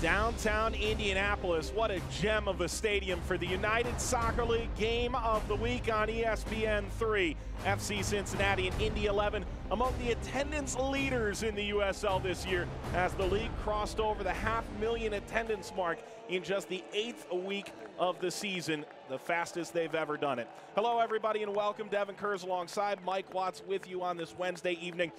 Downtown Indianapolis, what a gem of a stadium for the United Soccer League Game of the Week on ESPN3. FC Cincinnati and Indy 11 among the attendance leaders in the USL this year as the league crossed over the 500,000 attendance mark in just the 8th week of the season, the fastest they've ever done it. Hello everybody and welcome. Devin Kurz alongside Mike Watts with you on this Wednesday evening.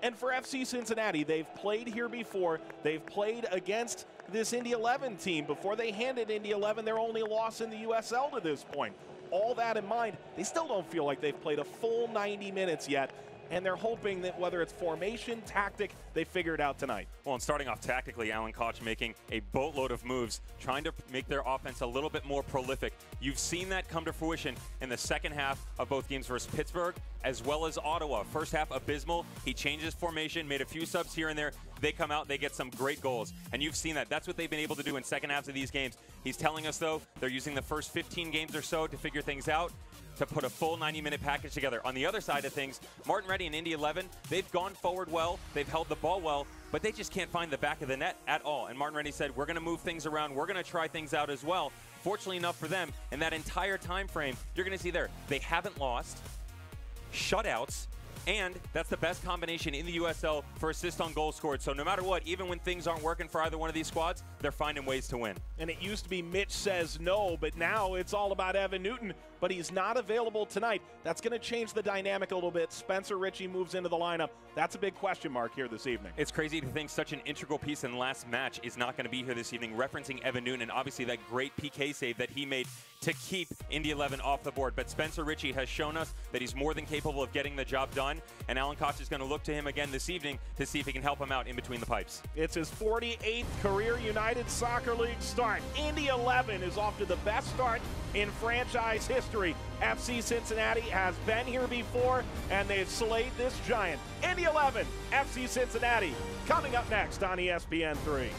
And for FC Cincinnati, they've played here before. They've played against this Indy 11 team. Before they handed Indy 11 their only loss in the USL to this point. All that in mind, they still don't feel like they've played a full 90 minutes yet. And they're hoping that whether it's formation, tactic, they figure it out tonight. Well, and starting off tactically, Alan Koch making a boatload of moves, trying to make their offense a little bit more prolific. You've seen that come to fruition in the second half of both games versus Pittsburgh as well as Ottawa. First half, abysmal. He changes formation, made a few subs here and there. They come out, they get some great goals. And you've seen that. That's what they've been able to do in second halves of these games. He's telling us, though, they're using the first 15 games or so to figure things out, to put a full 90-minute package together. On the other side of things, Martin Reddy and Indy 11, they've gone forward well, they've held the ball well, but they just can't find the back of the net at all. And Martin Reddy said, we're going to move things around, we're going to try things out as well. Fortunately enough for them, in that entire time frame, you're going to see there, they haven't lost, shutouts, and that's the best combination in the USL for assist on goal scored. So no matter what, even when things aren't working for either one of these squads, they're finding ways to win. And it used to be Mitch says no, but now it's all about Evan Newton, but he's not available tonight. That's going to change the dynamic a little bit. Spencer Ritchie moves into the lineup. That's a big question mark here this evening. It's crazy to think such an integral piece in the last match is not going to be here this evening, referencing Evan Newton and obviously that great PK save that he made to keep Indy 11 off the board. But Spencer Ritchie has shown us that he's more than capable of getting the job done, and Alan Koch is going to look to him again this evening to see if he can help him out in between the pipes. It's his 48th career United Soccer League start. Indy 11 is off to the best start in franchise history. FC Cincinnati has been here before, and they've slayed this giant. Indy 11, FC Cincinnati, coming up next on ESPN3.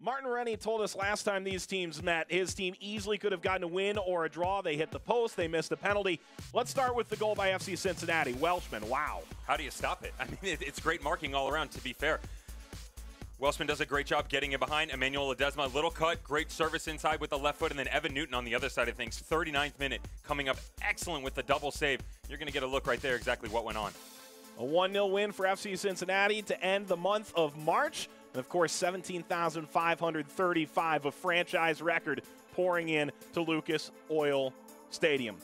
Martin Rennie told us last time these teams met, his team easily could have gotten a win or a draw. They hit the post. They missed a penalty. Let's start with the goal by FC Cincinnati. Welshman, wow. How do you stop it? I mean, it's great marking all around, to be fair. Welshman does a great job getting it behind. Emmanuel Ledesma, little cut, great service inside with the left foot, and then Evan Newton on the other side of things. 39th minute, coming up excellent with the double save. You're going to get a look right there exactly what went on. A 1-0 win for FC Cincinnati to end the month of March. And, of course, 17,535, a franchise record pouring in to Lucas Oil Stadium.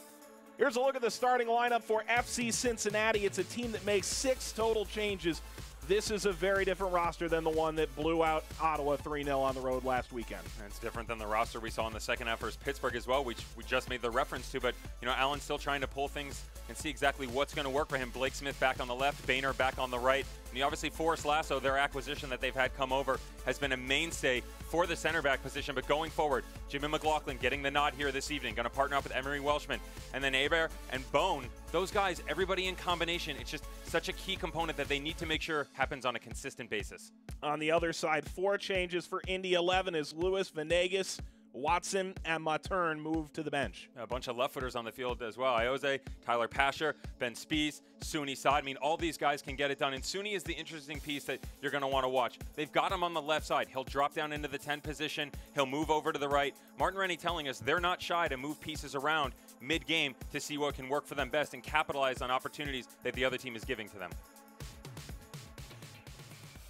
Here's a look at the starting lineup for FC Cincinnati. It's a team that makes 6 total changes. This is a very different roster than the one that blew out Ottawa 3-0 on the road last weekend. And it's different than the roster we saw in the second half versus Pittsburgh as well, which we just made the reference to. But, you know, Allen's still trying to pull things and see exactly what's going to work for him. Blake Smith back on the left, Boehner back on the right. And obviously Forrest Lasso, their acquisition that they've had come over, has been a mainstay for the center back position. But going forward, Jimmy McLaughlin getting the nod here this evening, going to partner up with Emery Welshman. And then Hebert and Bone, those guys, everybody in combination, it's just such a key component that they need to make sure happens on a consistent basis. On the other side, 4 changes for Indy 11 as Lewis, Venegas, Watson, and Matern move to the bench. A bunch of left-footers on the field as well. Iose, Tyler Pasher, Ben Spies, Suni Saad. I mean, all these guys can get it done. And Suni is the interesting piece that you're going to want to watch. They've got him on the left side. He'll drop down into the 10 position. He'll move over to the right. Martin Rennie telling us they're not shy to move pieces around mid-game to see what can work for them best and capitalize on opportunities that the other team is giving to them.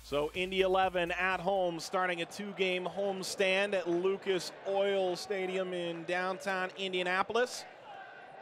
So Indy 11 at home, starting a 2-game homestand at Lucas Oil Stadium in downtown Indianapolis.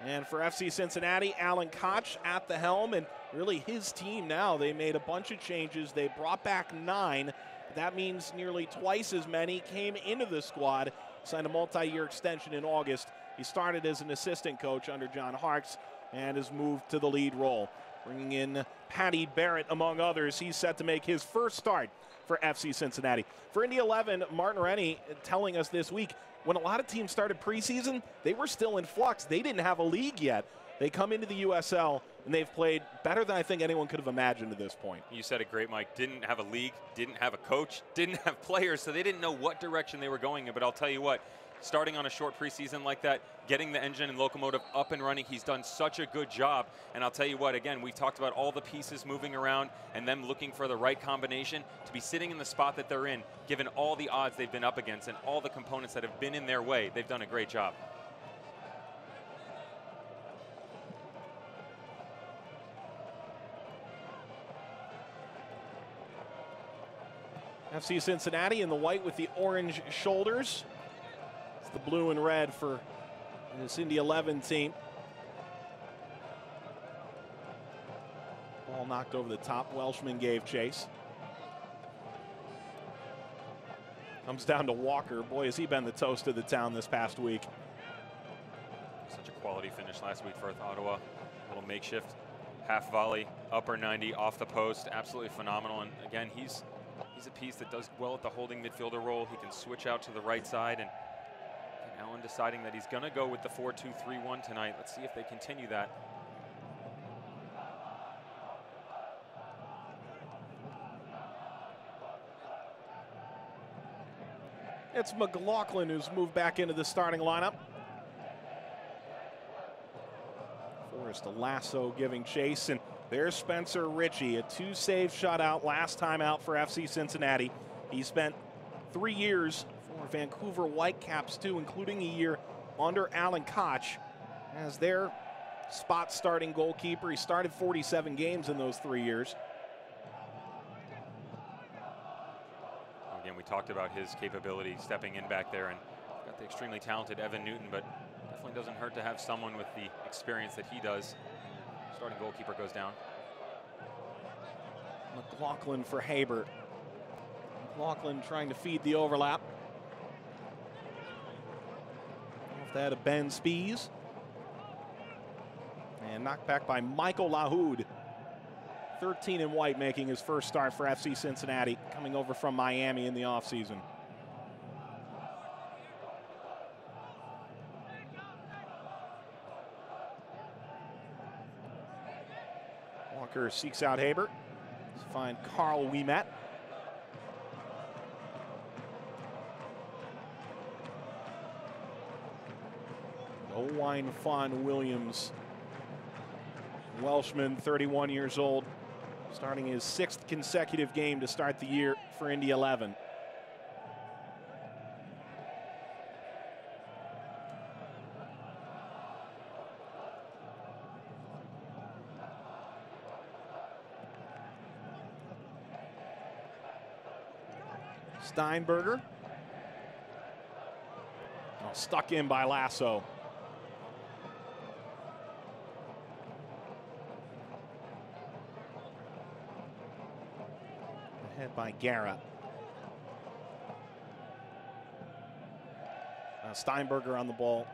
And for FC Cincinnati, Alan Koch at the helm, and really his team now. They made a bunch of changes. They brought back 9. That means nearly twice as many came into the squad, signed a multi-year extension in August. He started as an assistant coach under John Harkes and has moved to the lead role. Bringing in Paddy Barrett, among others. He's set to make his first start for FC Cincinnati. For Indy 11, Martin Rennie telling us this week, when a lot of teams started preseason, they were still in flux. They didn't have a league yet. They come into the USL, and they've played better than I think anyone could have imagined at this point. You said it great, Mike. Didn't have a league, didn't have a coach, didn't have players, so they didn't know what direction they were going in. But I'll tell you what, starting on a short preseason like that, getting the engine and locomotive up and running, he's done such a good job. And I'll tell you what, again, we talked about all the pieces moving around and them looking for the right combination to be sitting in the spot that they're in, given all the odds they've been up against and all the components that have been in their way. They've done a great job. FC Cincinnati in the white with the orange shoulders. It's the blue and red for this Indy 11 team. Ball knocked over the top. Welshman gave chase. Comes down to Walker. Boy, has he been the toast of the town this past week. Such a quality finish last week for Ottawa. A little makeshift half volley, upper 90 off the post. Absolutely phenomenal. And again, he's a piece that does well at the holding midfielder role. He can switch out to the right side, and Allen deciding that he's going to go with the 4-2-3-1 tonight. Let's see if they continue that. It's McLaughlin who's moved back into the starting lineup. Forrest Lasso giving chase, and there's Spencer Ritchie, a 2-save shutout last time out for FC Cincinnati. He spent 3 years for Vancouver Whitecaps too, including a year under Alan Koch as their spot starting goalkeeper. He started 47 games in those 3 years. Again, we talked about his capability stepping in back there, and got the extremely talented Evan Newton, but definitely doesn't hurt to have someone with the experience that he does. Starting goalkeeper goes down. McLaughlin for Hebert. McLaughlin trying to feed the overlap. Off that of Ben Spies. And knocked back by Michael Lahoud. 13 in white, making his first start for FC Cincinnati, coming over from Miami in the offseason. Walker seeks out Hebert to find Carl Ouimet. Owain Fawn Williams, Welshman, 31 years old, starting his 6th consecutive game to start the year for Indy 11. Steinberger. Oh, stuck in by Lasso. Head by Guerra. Steinberger on the ball.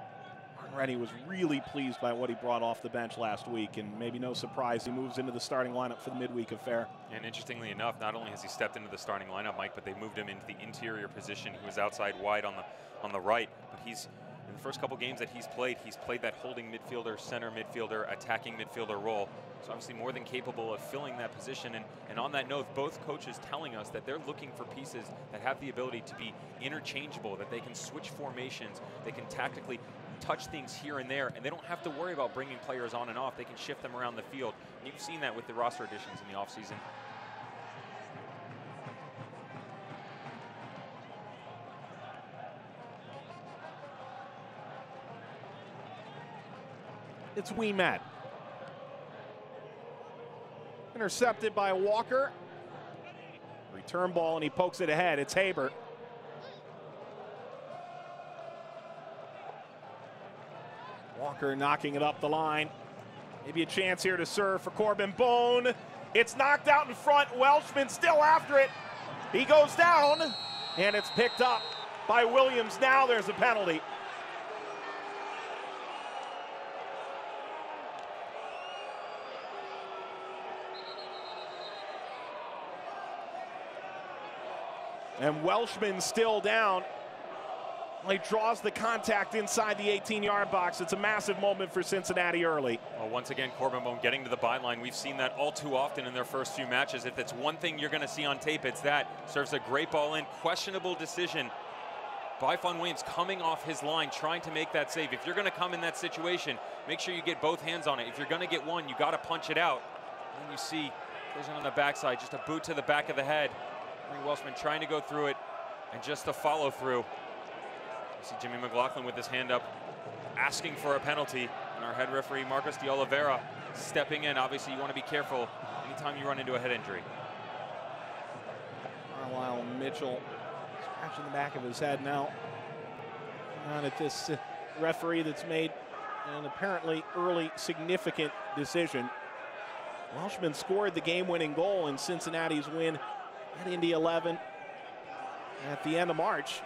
Rennie was really pleased by what he brought off the bench last week, and maybe no surprise he moves into the starting lineup for the midweek affair. And interestingly enough, not only has he stepped into the starting lineup, Mike, but they moved him into the interior position. He was outside wide on the right, but he's in the first couple games that he's played that holding midfielder, center midfielder, attacking midfielder role. So obviously more than capable of filling that position. And on that note, both coaches telling us that they're looking for pieces that have the ability to be interchangeable, that they can switch formations, they can tactically touch things here and there, and they don't have to worry about bringing players on and off. They can shift them around the field. And you've seen that with the roster additions in the offseason. It's Ouimet. Intercepted by Walker. Return ball, and he pokes it ahead. It's Habert. Walker knocking it up the line. Maybe a chance here to serve for Corbin Bone. It's knocked out in front. Welshman still after it. He goes down, and it's picked up by Williams. Now there's a penalty. And Welshman still down. He draws the contact inside the 18-yard box. It's a massive moment for Cincinnati early. Well, once again, Corbin Bone getting to the byline. We've seen that all too often in their first few matches. If it's one thing you're going to see on tape, it's that. Serves a great ball in. Questionable decision by Fon Williams coming off his line, trying to make that save. If you're going to come in that situation, make sure you get both hands on it. If you're going to get one, you got to punch it out. And you see collision on the backside, just a boot to the back of the head. Welshman trying to go through it, and just a follow through. You see Jimmy McLaughlin with his hand up, asking for a penalty, and our head referee Marcos de Oliveira stepping in. Obviously, you want to be careful anytime you run into a head injury. Carlisle Mitchell scratching the back of his head now. On at this referee that's made an apparently early significant decision. Welshman scored the game-winning goal in Cincinnati's win at Indy 11 at the end of March.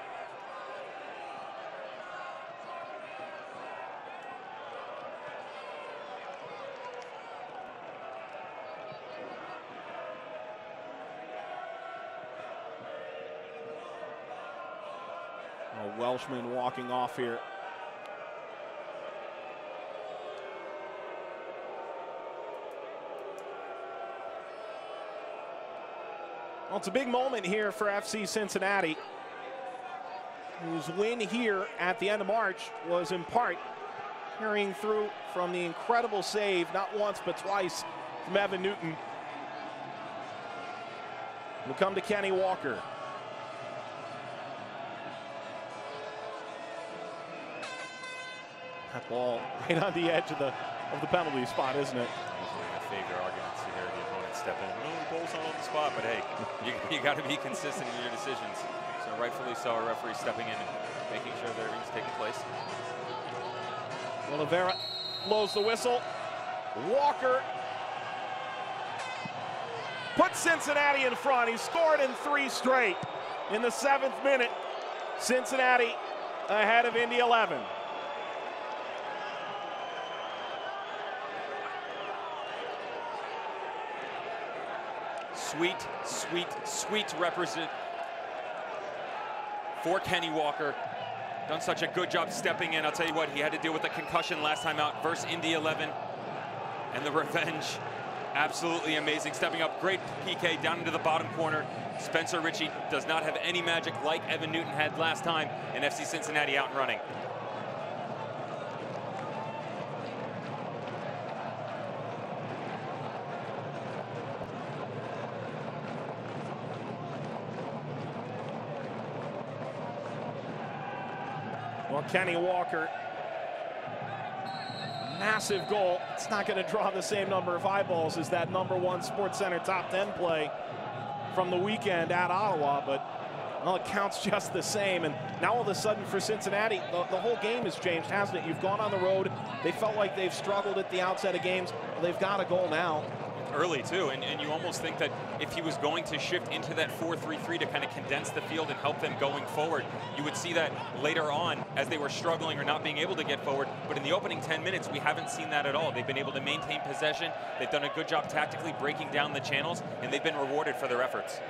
Welshman walking off here. Well, it's a big moment here for FC Cincinnati, whose win here at the end of March was in part carrying through from the incredible save, not once but twice, from Evan Newton. We'll come to Kenny Walker. That ball right on the edge of the penalty spot, isn't it? My favorite argument to hear the opponent step in. No, the ball's not on the spot, but hey, you got to be consistent in your decisions. So rightfully so, our referee stepping in and making sure that everything's taking place. Oliveira blows the whistle. Walker puts Cincinnati in front. He scored in 3 straight. In the 7th minute, Cincinnati ahead of Indy 11. Sweet, sweet, sweet represent for Kenny Walker. Done such a good job stepping in. I'll tell you what, he had to deal with a concussion last time out versus Indy 11. And the revenge, absolutely amazing. Stepping up, great PK down into the bottom corner. Spencer Ritchie does not have any magic like Evan Newton had last time, and FC Cincinnati out and running. Well, Kenny Walker, massive goal. It's not going to draw the same number of eyeballs as that #1 SportsCenter top 10 play from the weekend at Ottawa, but well, it counts just the same. And now all of a sudden for Cincinnati, the whole game has changed, hasn't it? You've gone on the road. They felt like they've struggled at the outset of games. Well, they've got a goal now. early too, and you almost think that if he was going to shift into that 4-3-3 to kind of condense the field and help them going forward, you would see that later on as they were struggling or not being able to get forward. But in the opening 10 minutes, we haven't seen that at all. They've been able to maintain possession. They've done a good job tactically breaking down the channels, and they've been rewarded for their efforts.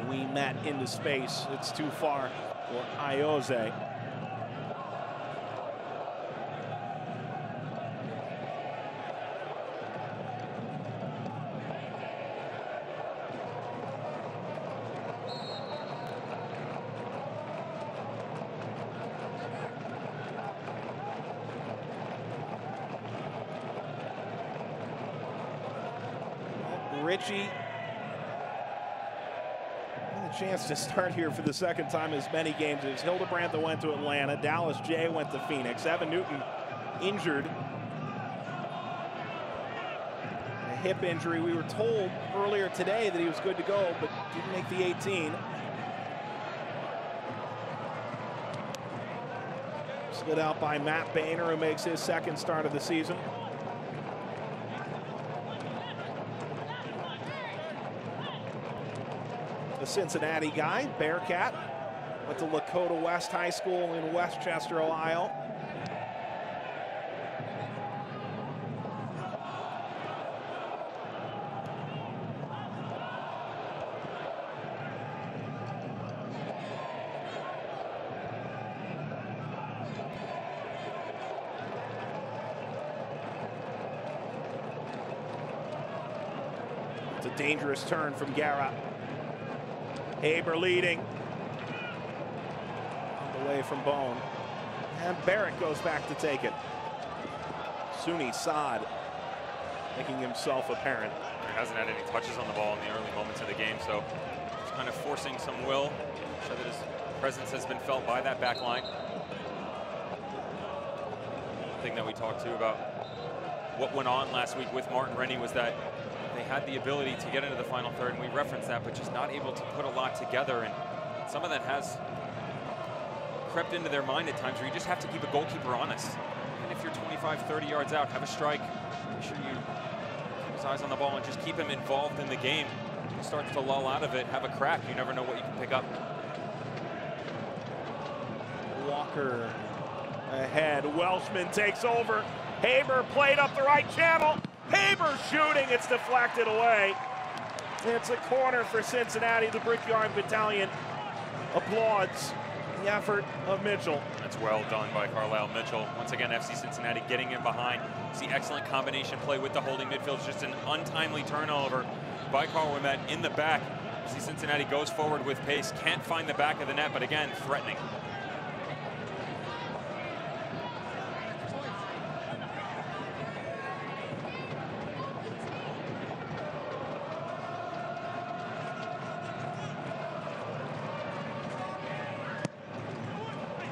We met into space. It's too far for Ayoze. Richie, a chance to start here for the second time as many games as Hildebrand that went to Atlanta, Dallas J went to Phoenix, Evan Newton injured. A hip injury. We were told earlier today that he was good to go, but didn't make the 18. Slid out by Matt Boehner, who makes his second start of the season. The Cincinnati guy, Bearcat, went to Lakota West High School in Westchester, Ohio. It's a dangerous turn from Guerra. Haber leading. On the way from Bone. And Barrett goes back to take it. Suni Saad making himself apparent. He hasn't had any touches on the ball in the early moments of the game, so just kind of forcing some will, so that his presence has been felt by that back line. The thing that we talked to about what went on last week with Martin Rennie was that they had the ability to get into the final third, and we referenced that, but just not able to put a lot together. And some of that has crept into their mind at times where you just have to keep a goalkeeper honest. And if you're 25, 30 yards out, have a strike, make sure you keep his eyes on the ball and just keep him involved in the game. If he starts to lull out of it, have a crack, you never know what you can pick up. Walker ahead. Welshman takes over. Haber played up the right channel. Haber shooting, it's deflected away. It's a corner for Cincinnati. The Brickyard Battalion applauds the effort of Mitchell. That's well done by Carlisle Mitchell. Once again, FC Cincinnati getting in behind. See excellent combination play with the holding midfield. Just an untimely turnover by Carl Wimet in the back. FC Cincinnati goes forward with pace. Can't find the back of the net, but again, threatening.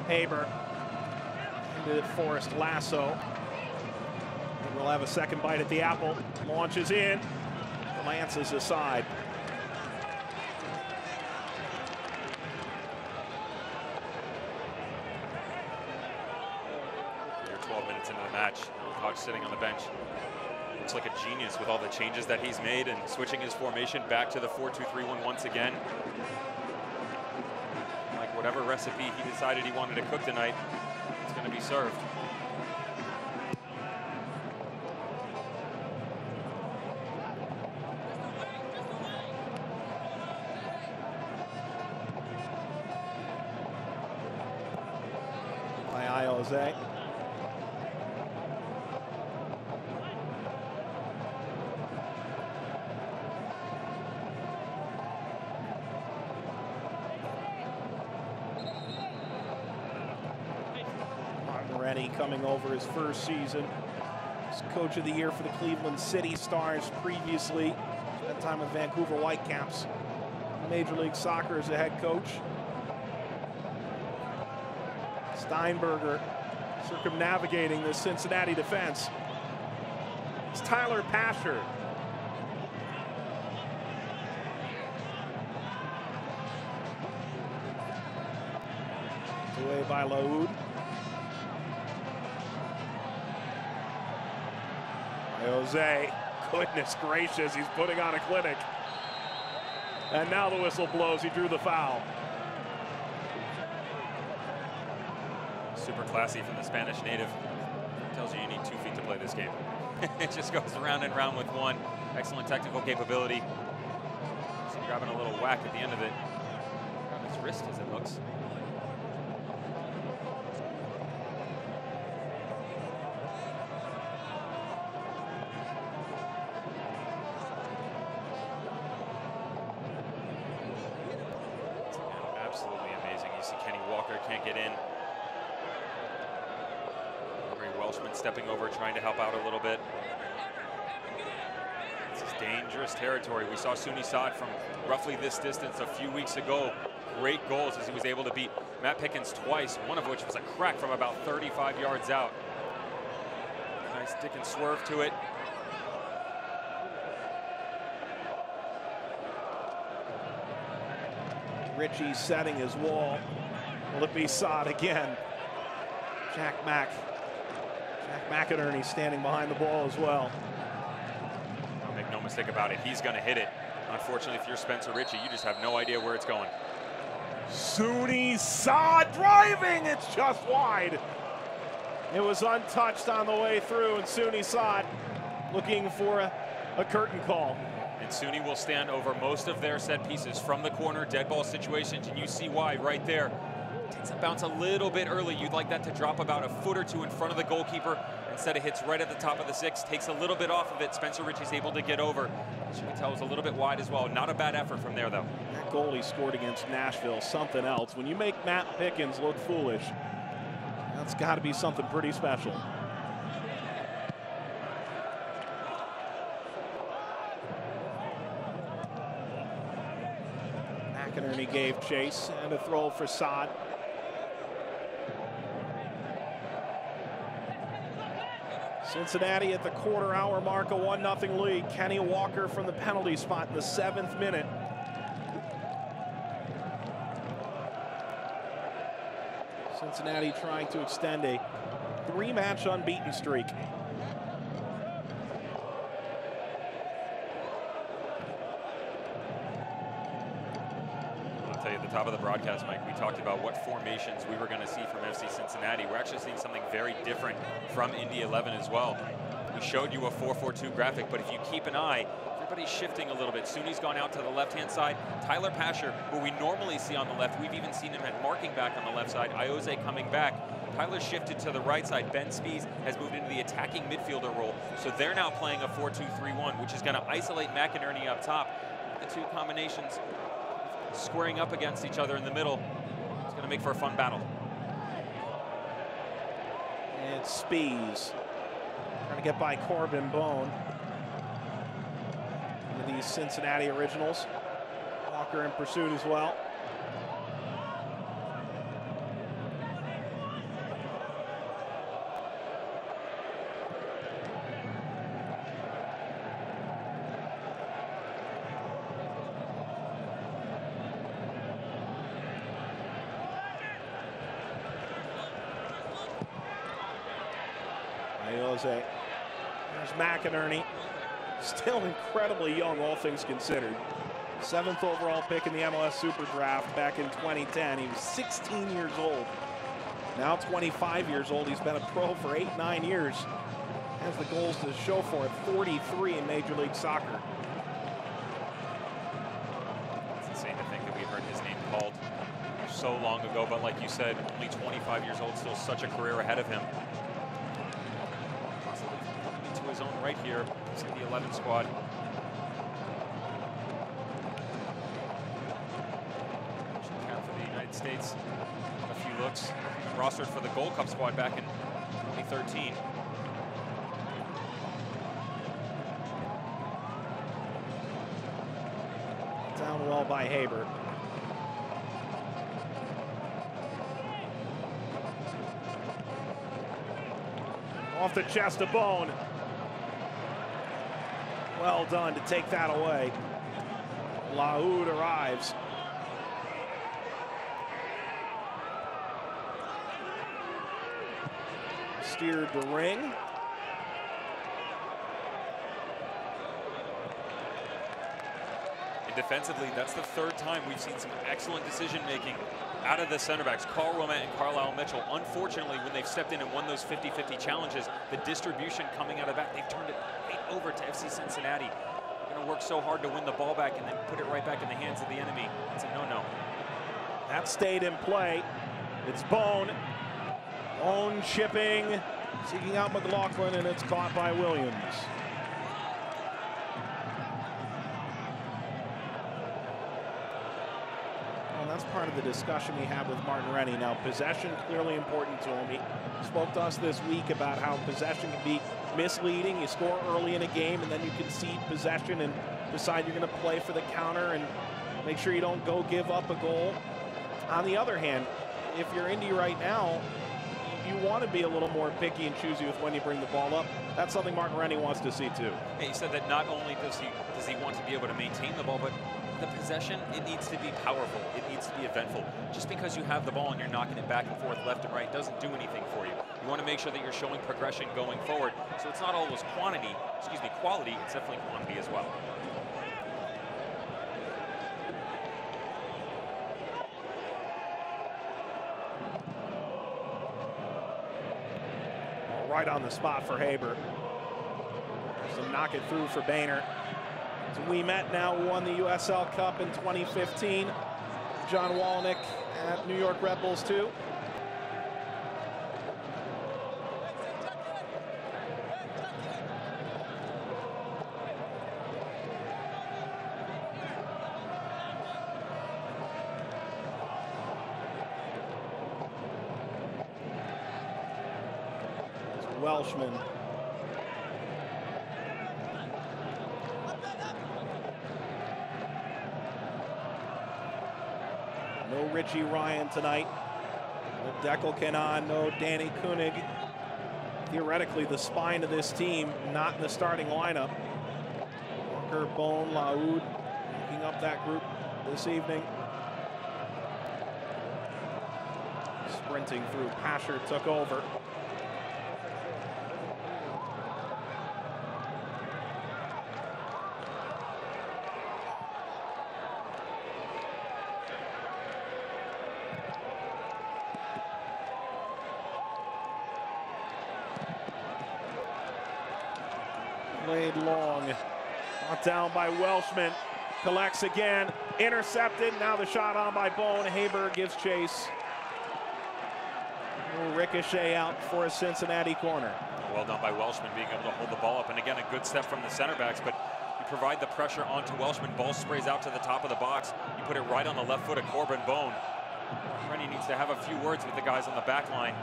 Haber into Forrest Lasso. And we'll have a second bite at the apple. Launches in, glances aside. You're 12 minutes into the match. Koch sitting on the bench. Looks like a genius with all the changes that he's made and switching his formation back to the 4-2-3-1 once again. Whatever recipe he decided he wanted to cook tonight, it's going to be served. By Ayoze. Rennie coming over his first season as coach of the year for the Cleveland City Stars previously. Spent time with Vancouver Whitecaps. Major League Soccer as a head coach. Steinberger circumnavigating the Cincinnati defense. It's Tyler Pasher. Away by Laoud. Jose Goodness gracious, he's putting on a clinic. And now the whistle blows, he drew the foul. Super classy from the Spanish native. Tells you need 2 feet to play this game. It just goes round and round with one. Excellent technical capability. So grabbing a little whack at the end of it. Grabbing his wrist as it looks. Absolutely amazing. You see Kenny Walker can't get in. Welshman stepping over, trying to help out a little bit. This is dangerous territory. We saw Suni Saad from roughly this distance a few weeks ago. Great goals as he was able to beat Matt Pickens twice, one of which was a crack from about 35 yards out. Nice stick and swerve to it. Richie setting his wall. Will it be Saad again? Jack McInerney standing behind the ball as well. Don't make no mistake about it, he's gonna hit it. Unfortunately, if you're Spencer Richie, you just have no idea where it's going. Suni Saad driving, it's just wide. It was untouched on the way through, and Suni Saad looking for a curtain call. And Suni will stand over most of their set pieces from the corner, dead ball situations, and you see why right there. Takes a bounce a little bit early. You'd like that to drop about a foot or two in front of the goalkeeper. Instead, it hits right at the top of the 6, takes a little bit off of it. Spencer Richie's able to get over. As you can tell, it was a little bit wide as well. Not a bad effort from there, though. That goal he scored against Nashville, something else. When you make Matt Pickens look foolish, that's got to be something pretty special. McInerney gave chase, and a throw for Saad. Cincinnati at the quarter-hour mark, a 1-0 lead. Kenny Walker from the penalty spot in the 7th minute. Cincinnati trying to extend a 3-match unbeaten streak. At the top of the broadcast, Mike, we talked about what formations we were going to see from FC Cincinnati. We're actually seeing something very different from Indy 11 as well. We showed you a 4-4-2 graphic, but if you keep an eye, everybody's shifting a little bit. Suni's gone out to the left-hand side. Tyler Pasher, who we normally see on the left, we've even seen him at marking back on the left side. Ioze coming back. Tyler shifted to the right side. Ben Spies has moved into the attacking midfielder role. So they're now playing a 4-2-3-1, which is going to isolate McInerney up top. The two combinations squaring up against each other in the middle. It's going to make for a fun battle. And Spies trying to get by Corbin Bone. One of these Cincinnati originals. Walker in pursuit as well. There's McInerney, still incredibly young, all things considered. 7th overall pick in the MLS Super Draft back in 2010. He was 16 years old. Now 25 years old. He's been a pro for 8-9 years. Has the goals to show for it, 43 in Major League Soccer. It's insane to think that we heard his name called so long ago, but like you said, only 25 years old, still such a career ahead of him. His own right here. It's in the 11 squad. Count for the United States. A few looks. Rostered for the Gold Cup squad back in 2013. Down well by Haber. Off the chest of Bone. Well done to take that away. Lahoud arrives. Steered the ring. defensively, that's the third time we've seen some excellent decision-making out of the center backs, Carl Romet and Carlisle Mitchell. Unfortunately, when they've stepped in and won those 50-50 challenges, the distribution coming out of that, they've turned it right over to FC Cincinnati. They're going to work so hard to win the ball back and then put it right back in the hands of the enemy. It's a no-no. That stayed in play. It's Bone. Bone chipping, seeking out McLaughlin, and it's caught by Williams. That's part of the discussion we have with Martin Rennie. Now, possession clearly important to him. He spoke to us this week about how possession can be misleading. You score early in a game, and then you concede possession and decide you're going to play for the counter and make sure you don't go give up a goal. On the other hand, if you're Indy right now, you want to be a little more picky and choosy with when you bring the ball up. That's something Martin Rennie wants to see too. He said that not only does he want to be able to maintain the ball, but the possession, it needs to be powerful. It needs to be eventful. Just because you have the ball and you're knocking it back and forth left and right doesn't do anything for you. You want to make sure that you're showing progression going forward. So it's not always quality, it's definitely quantity as well. Right on the spot for Haber. So knock it through for Boehner. So Ouimet now won the USL Cup in 2015. John Walnick at New York Red Bulls too. Welshman. No Richie Ryan tonight. No Deckel Kenan, no Danny Koenig. Theoretically, the spine of this team not in the starting lineup. Walker, Bone, Laoud picking up that group this evening. Sprinting through, Pasher took over. Played long, brought down by Welshman, collects again, intercepted, now the shot on by Bone. Haber gives chase. Ricochet out for a Cincinnati corner. Well done by Welshman being able to hold the ball up, and again a good step from the center backs, but you provide the pressure onto Welshman, ball sprays out to the top of the box, you put it right on the left foot of Corbin Bone. Rennie needs to have a few words with the guys on the back line.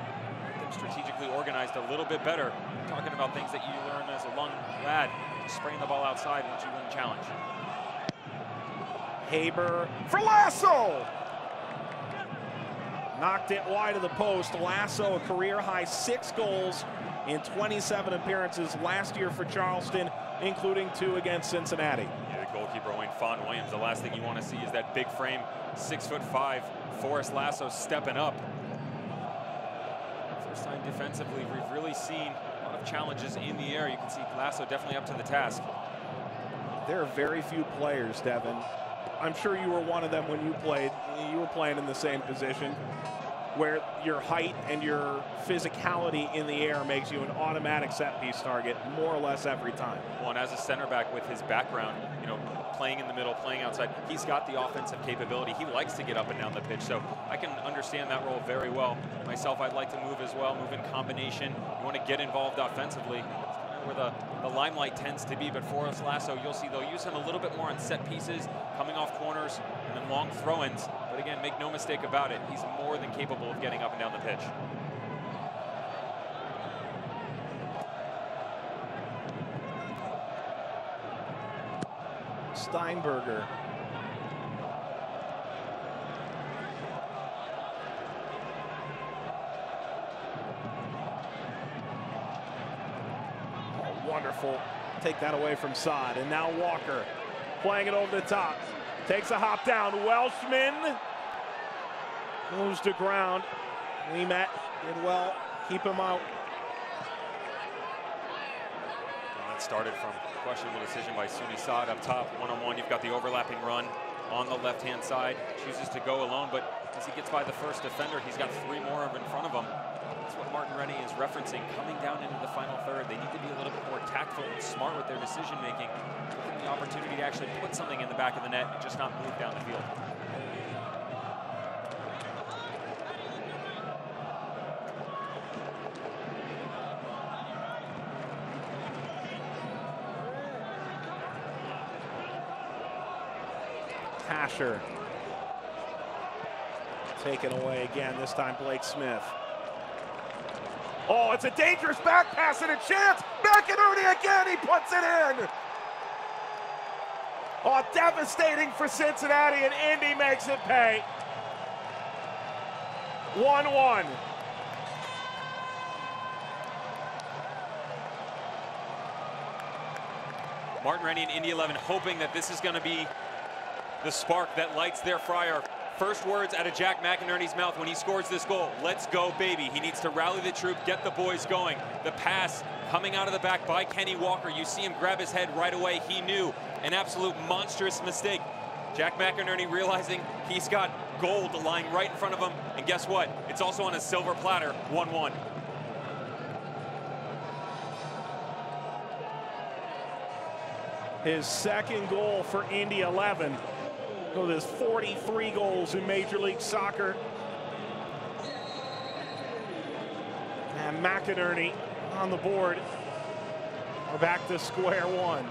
Them strategically organized a little bit better. Talking about things that you learn as a young lad, spraying the ball outside once you win the challenge. Haber for Lasso! Knocked it wide of the post. Lasso, a career-high 6 goals in 27 appearances last year for Charleston, including 2 against Cincinnati. Yeah, the goalkeeper, Wayne Font Williams, the last thing you want to see is that big frame, 6'5", Forrest Lasso stepping up. First time defensively, we've really seen a lot of challenges in the air. You can see Lasso definitely up to the task. There are very few players, Devin. I'm sure you were one of them when you played. You were playing in the same position, where your height and your physicality in the air makes you an automatic set-piece target more or less every time. Well, and as a center back with his background, you know, playing in the middle, playing outside, he's got the offensive capability. He likes to get up and down the pitch, so I can understand that role very well. Myself, I'd like to move as well, move in combination. You want to get involved offensively. Where the limelight tends to be, but Forrest Lasso, you'll see they'll use him a little bit more on set pieces, coming off corners, and then long throw-ins. But again, make no mistake about it, he's more than capable of getting up and down the pitch. Steinberger. Wonderful. Take that away from Saad. And now Walker playing it over the top. Takes a hop down. Welshman moves to ground. Ouimet did well. Keep him out. It started from a questionable decision by Suni Saad up top. One-on-one, you've got the overlapping run on the left-hand side. Chooses to go alone, but as he gets by the first defender, he's got 3 more in front of him. That's what Martin Rennie is referencing coming down into the final third. They need to be a little bit more tactful and smart with their decision-making, give them the opportunity to actually put something in the back of the net and just not move down the field. Asher taken away again, this time Blake Smith. Oh, it's a dangerous back pass and a chance. McInerney again, he puts it in. Oh, devastating for Cincinnati, and Indy makes it pay. 1-1. Martin Rennie and Indy 11 hoping that this is going to be the spark that lights their fire. First words out of Jack McInerney's mouth when he scores this goal: let's go, baby. He needs to rally the troop, get the boys going. The pass coming out of the back by Kenny Walker. You see him grab his head right away. He knew, an absolute monstrous mistake. Jack McInerney realizing he's got gold lying right in front of him. And guess what? It's also on a silver platter, 1-1. His second goal for Indy 11. So there's 43 goals in Major League Soccer. And McInerney on the board. We're back to square one.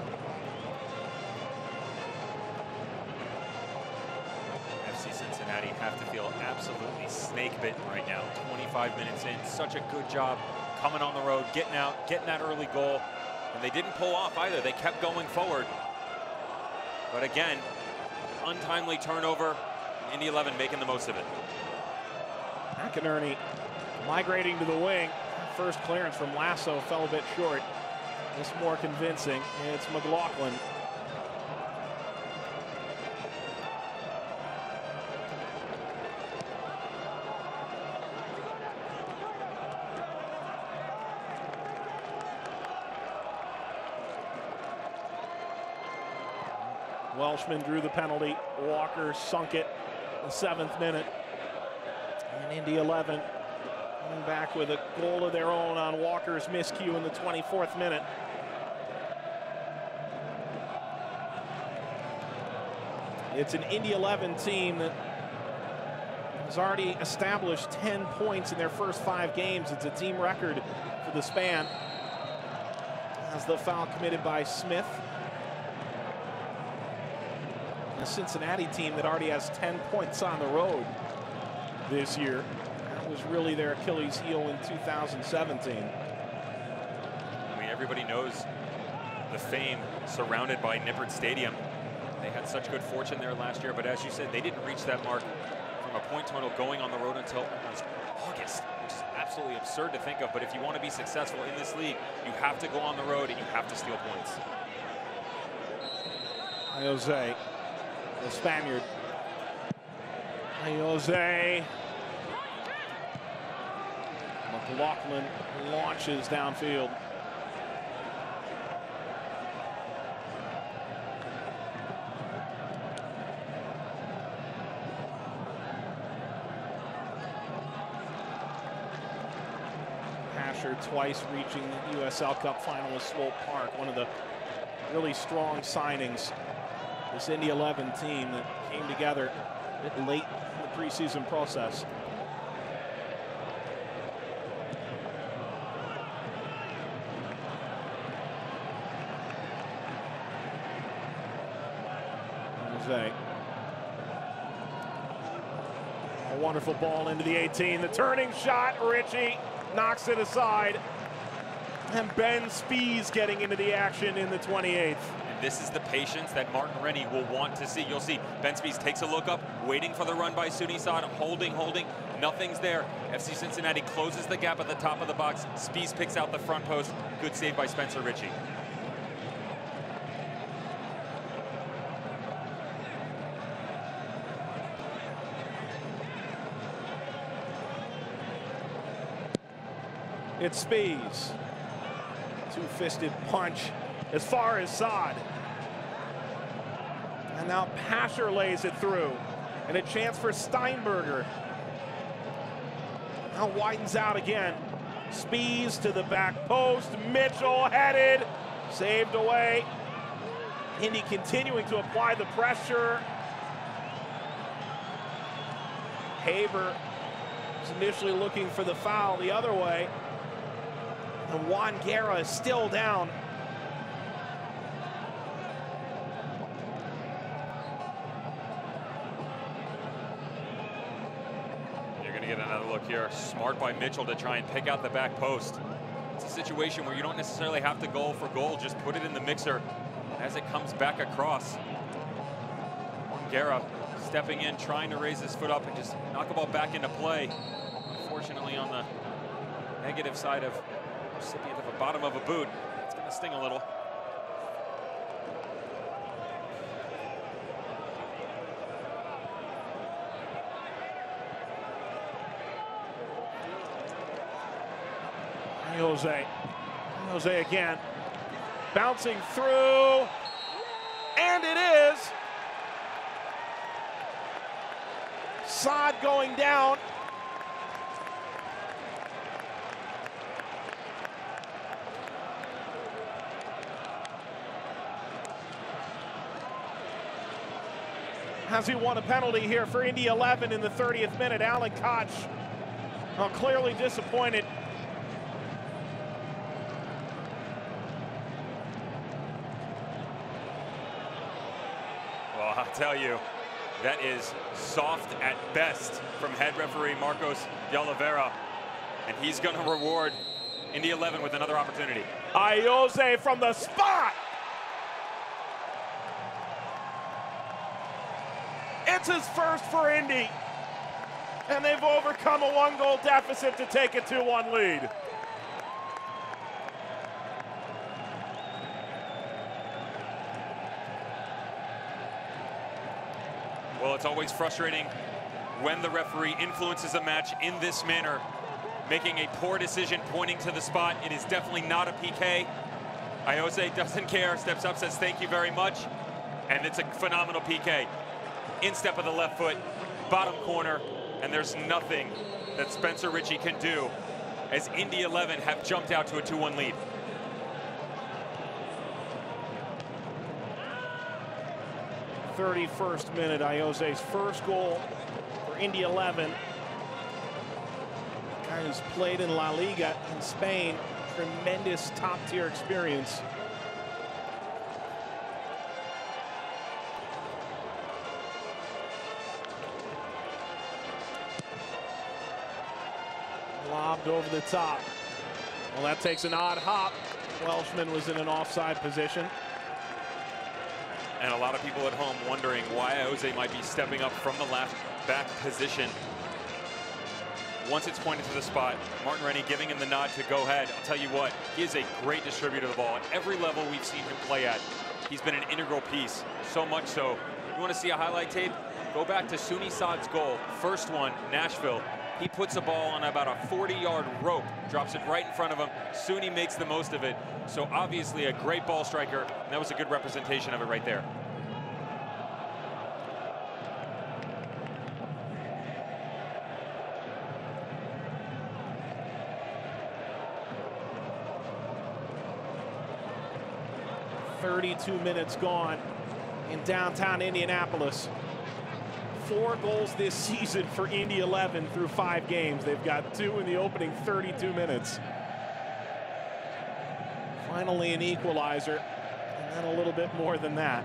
FC Cincinnati have to feel absolutely snake-bitten right now. 25 minutes in, such a good job coming on the road, getting out, getting that early goal. And they didn't pull off either. They kept going forward. But again, untimely turnover, Indy 11 making the most of it. McInerney migrating to the wing. First clearance from Lasso fell a bit short. This more convincing. It's McLaughlin. Welshman drew the penalty. Walker sunk it in the 7th minute. And Indy 11 coming back with a goal of their own on Walker's miscue in the 24th minute. It's an Indy 11 team that has already established 10 points in their first 5 games. It's a team record for the span. As the foul committed by Smith. A Cincinnati team that already has 10 points on the road this year. That was really their Achilles heel in 2017. I mean, everybody knows the fame surrounded by Nippert Stadium. They had such good fortune there last year, but as you said, they didn't reach that mark from a point total going on the road until almost August, which is absolutely absurd to think of. But if you want to be successful in this league, you have to go on the road and you have to steal points. Jose, the Spaniard. Jose. McLaughlin launches downfield. Asher twice reaching the USL Cup final with Swope Park, one of the really strong signings. This Indy 11 team that came together a bit late in the preseason process. Jose. A wonderful ball into the 18. The turning shot, Richie knocks it aside. And Ben Spies getting into the action in the 28th. This is the patience that Martin Rennie will want to see. You'll see Ben Spies takes a look up, waiting for the run by Suni Saad, holding. Nothing's there. FC Cincinnati closes the gap at the top of the box. Spies picks out the front post. Good save by Spencer Ritchie. It's Spies. Two-fisted punch as far as Saad. And now Pasher lays it through. And a chance for Steinberger. Now widens out again. Spees to the back post. Mitchell headed. Saved away. Indy continuing to apply the pressure. Haber was initially looking for the foul the other way. And Juan Guerra is still down. You're going to get another look here. Smart by Mitchell to try and pick out the back post. It's a situation where you don't necessarily have to goal for goal. Just put it in the mixer as it comes back across. Juan Guerra stepping in, trying to raise his foot up and just knock the ball back into play. Unfortunately, on the negative side of recipient of a bottom of a boot, it's going to sting a little. Jose again, bouncing through, and it is. Saad going down. Has he won a penalty here for Indy 11 in the 30th minute? Alan Koch, clearly disappointed. Well, I'll tell you, that is soft at best from head referee Marcos de Oliveira, and he's going to reward Indy 11 with another opportunity. Ayoze from the spot. It's his first for Indy, and they've overcome a 1-goal deficit to take a 2-1 lead. Well, it's always frustrating when the referee influences a match in this manner, making a poor decision, pointing to the spot. It is definitely not a PK. Ayoze doesn't care, steps up, says thank you very much, and it's a phenomenal PK. Instep of the left foot, bottom corner, and there's nothing that Spencer Ritchie can do as Indy 11 have jumped out to a 2-1 lead. '31st minute, Ayoze's first goal for Indy 11. Guy who's played in La Liga in Spain, tremendous top-tier experience. Lobbed over the top. Well, that takes an odd hop. Welshman was in an offside position. And a lot of people at home wondering why Ayoze might be stepping up from the left back position. Once it's pointed to the spot, Martin Rennie giving him the nod to go ahead. I'll tell you what, he is a great distributor of the ball. At every level we've seen him play at, he's been an integral piece, so much so. You want to see a highlight tape? Go back to Suni Saad's goal, first one, Nashville. He puts a ball on about a 40-yard rope, drops it right in front of him. Suni makes the most of it. So obviously a great ball striker, and that was a good representation of it right there. .32 minutes gone in downtown Indianapolis. 4 goals this season for Indy 11 through 5 games. They've got 2 in the opening 32 minutes. Finally an equalizer, and then a little bit more than that.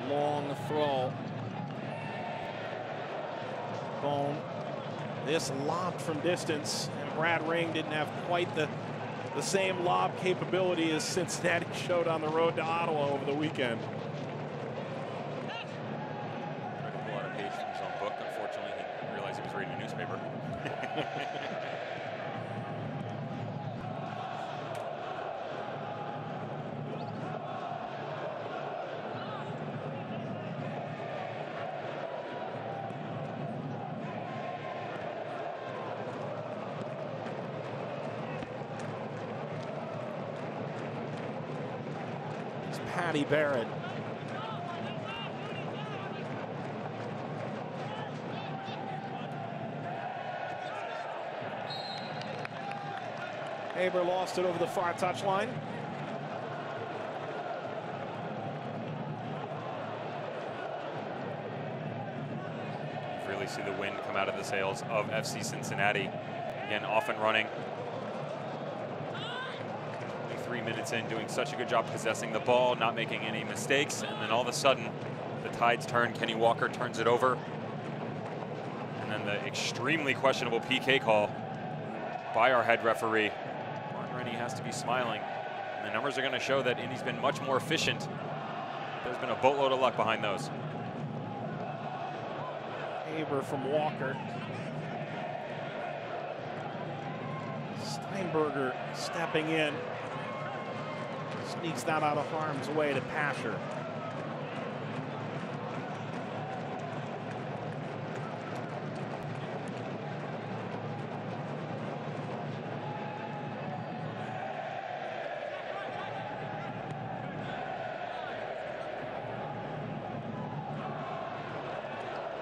Long throw. Bone. This lobbed from distance, and Brad Ring didn't have quite the same lob capability as Cincinnati showed on the road to Ottawa over the weekend. Tried to pull out a page from his own book. Unfortunately, he didn't realize he was reading a newspaper. Matty Barrett. Haber lost it over the far touchline. Really see the wind come out of the sails of FC Cincinnati. Again, off and running. 3 minutes in, doing such a good job possessing the ball, not making any mistakes, and then all of a sudden, the tides turn. Kenny Walker turns it over. And then the extremely questionable PK call by our head referee. Martin Rennie has to be smiling. And the numbers are going to show that Indy's been much more efficient. There's been a boatload of luck behind those. Haber from Walker. Steinberger stepping in. Sneaks that out of harm's way to Pasher.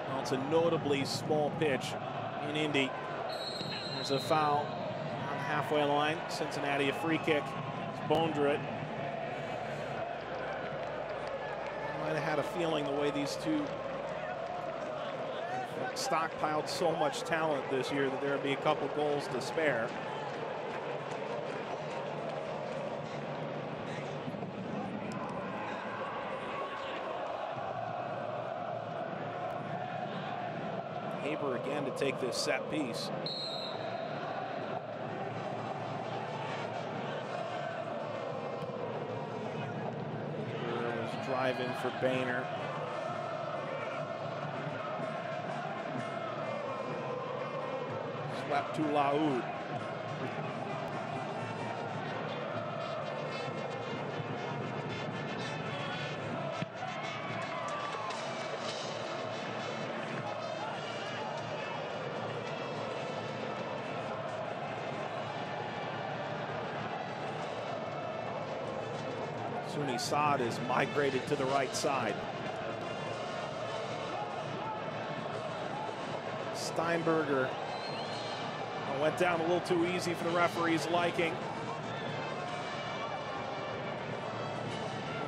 Well, it's a notably small pitch in Indy. There's a foul on the halfway line. Cincinnati a free kick. It's Bondra. I had a feeling the way these two have stockpiled so much talent this year that there would be a couple goals to spare. Haber again to take this set piece. Drive in for Boehner. Swept to Laoud. Suni Saad is migrated to the right side. Steinberger went down a little too easy for the referee's liking.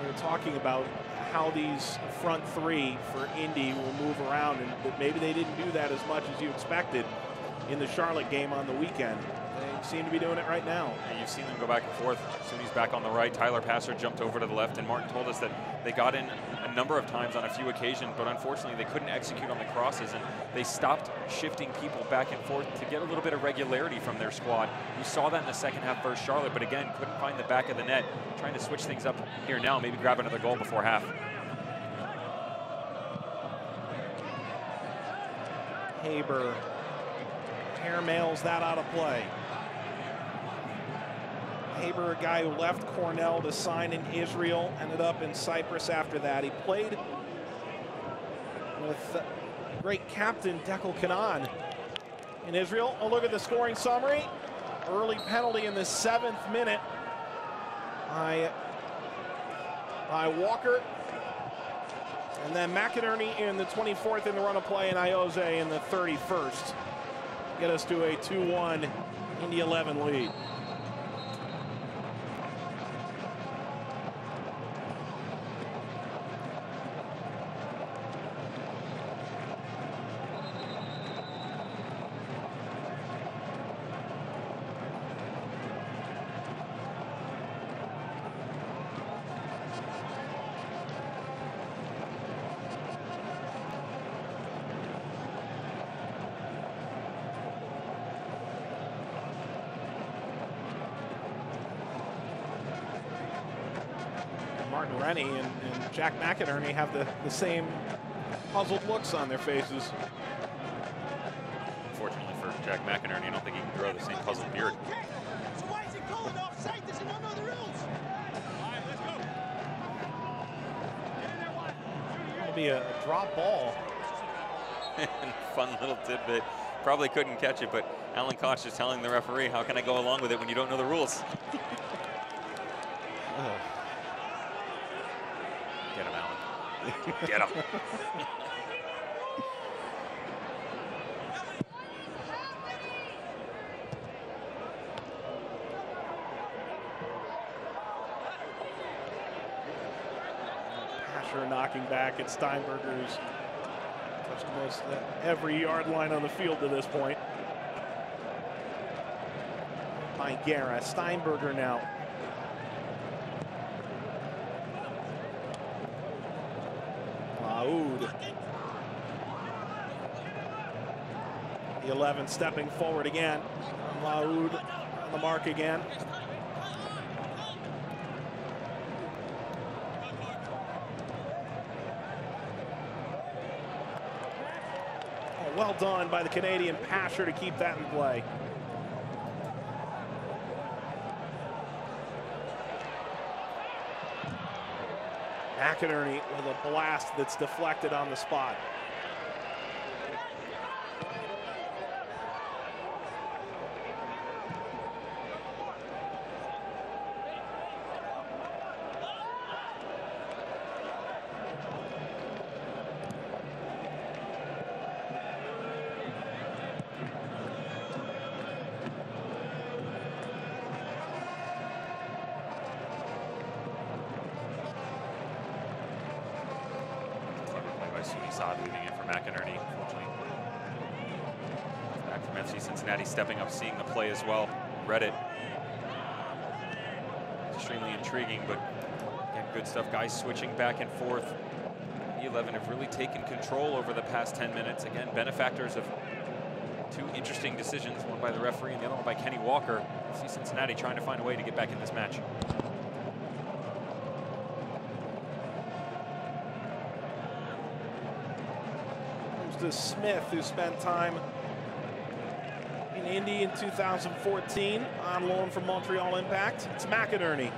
We were talking about how these front three for Indy will move around, and that maybe they didn't do that as much as you expected in the Charlotte game on the weekend. They seem to be doing it right now. And you've seen them go back and forth. Suni's back on the right. Tyler Passer jumped over to the left, and Martin told us that they got in a number of times on a few occasions, but unfortunately they couldn't execute on the crosses, and they stopped shifting people back and forth to get a little bit of regularity from their squad. You saw that in the second half versus Charlotte, but again, couldn't find the back of the net. Trying to switch things up here now, maybe grab another goal before half. Haber airmails that out of play. Haber, a guy who left Cornell to sign in Israel, ended up in Cyprus after that. He played with great captain Dekel Kanan in Israel. Oh, look at the scoring summary. Early penalty in the 7th minute by Walker. And then McInerney in the 24th in the run of play, and Ioze in the 31st. Get us to a 2-1 Indy 11 lead. Martin Rennie and Jack McInerney have the same puzzled looks on their faces. Unfortunately for Jack McInerney, I don't think he can grow the same puzzled beard. So why is he calling offside? Does he not know the rules? All right, let's go. It'll be a drop ball. Fun little tidbit. Probably couldn't catch it, but Alan Koch is telling the referee, how can I go along with it when you don't know the rules? Get him, Alan. Get him. Asher knocking back at Steinberger's touched most every yard line on the field to this point. By Guerra, Steinberger now. Laoud. The 11 stepping forward again. Laoud on the mark again. Oh, well done by the Canadian passer to keep that in play. McInerney with a blast that's deflected on the spot. Leaving it for McInerney, unfortunately. Back from FC Cincinnati, stepping up, seeing the play as well. Read it. Extremely intriguing, but again, good stuff. Guys switching back and forth. The 11 have really taken control over the past 10 minutes. Again, benefactors of two interesting decisions, one by the referee and the other one by Kenny Walker. FC Cincinnati trying to find a way to get back in this match. To Smith, who spent time in Indy in 2014 on loan from Montreal Impact. It's McInerney.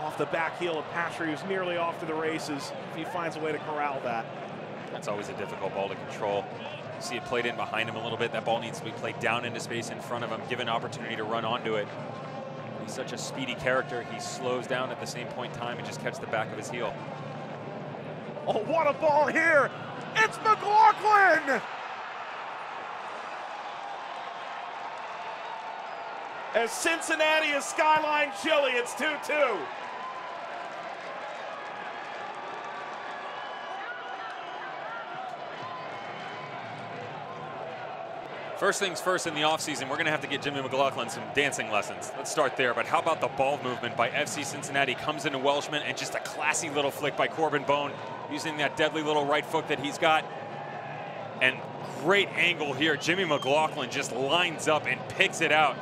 Off the back heel of Pasher, who's nearly off to the races if he finds a way to corral that. That's always a difficult ball to control. You see it played in behind him a little bit. That ball needs to be played down into space in front of him, given opportunity to run onto it. He's such a speedy character. He slows down at the same point in time and just catches the back of his heel. Oh, what a ball here! It's McLaughlin! As Cincinnati is skyline chilly, it's 2-2. First things first, in the offseason, we're going to have to get Jimmy McLaughlin some dancing lessons. Let's start there. But how about the ball movement by FC Cincinnati? Comes into Welshman, and just a classy little flick by Corbin Bone, using that deadly little right foot that he's got. And great angle here. Jimmy McLaughlin just lines up and picks it out.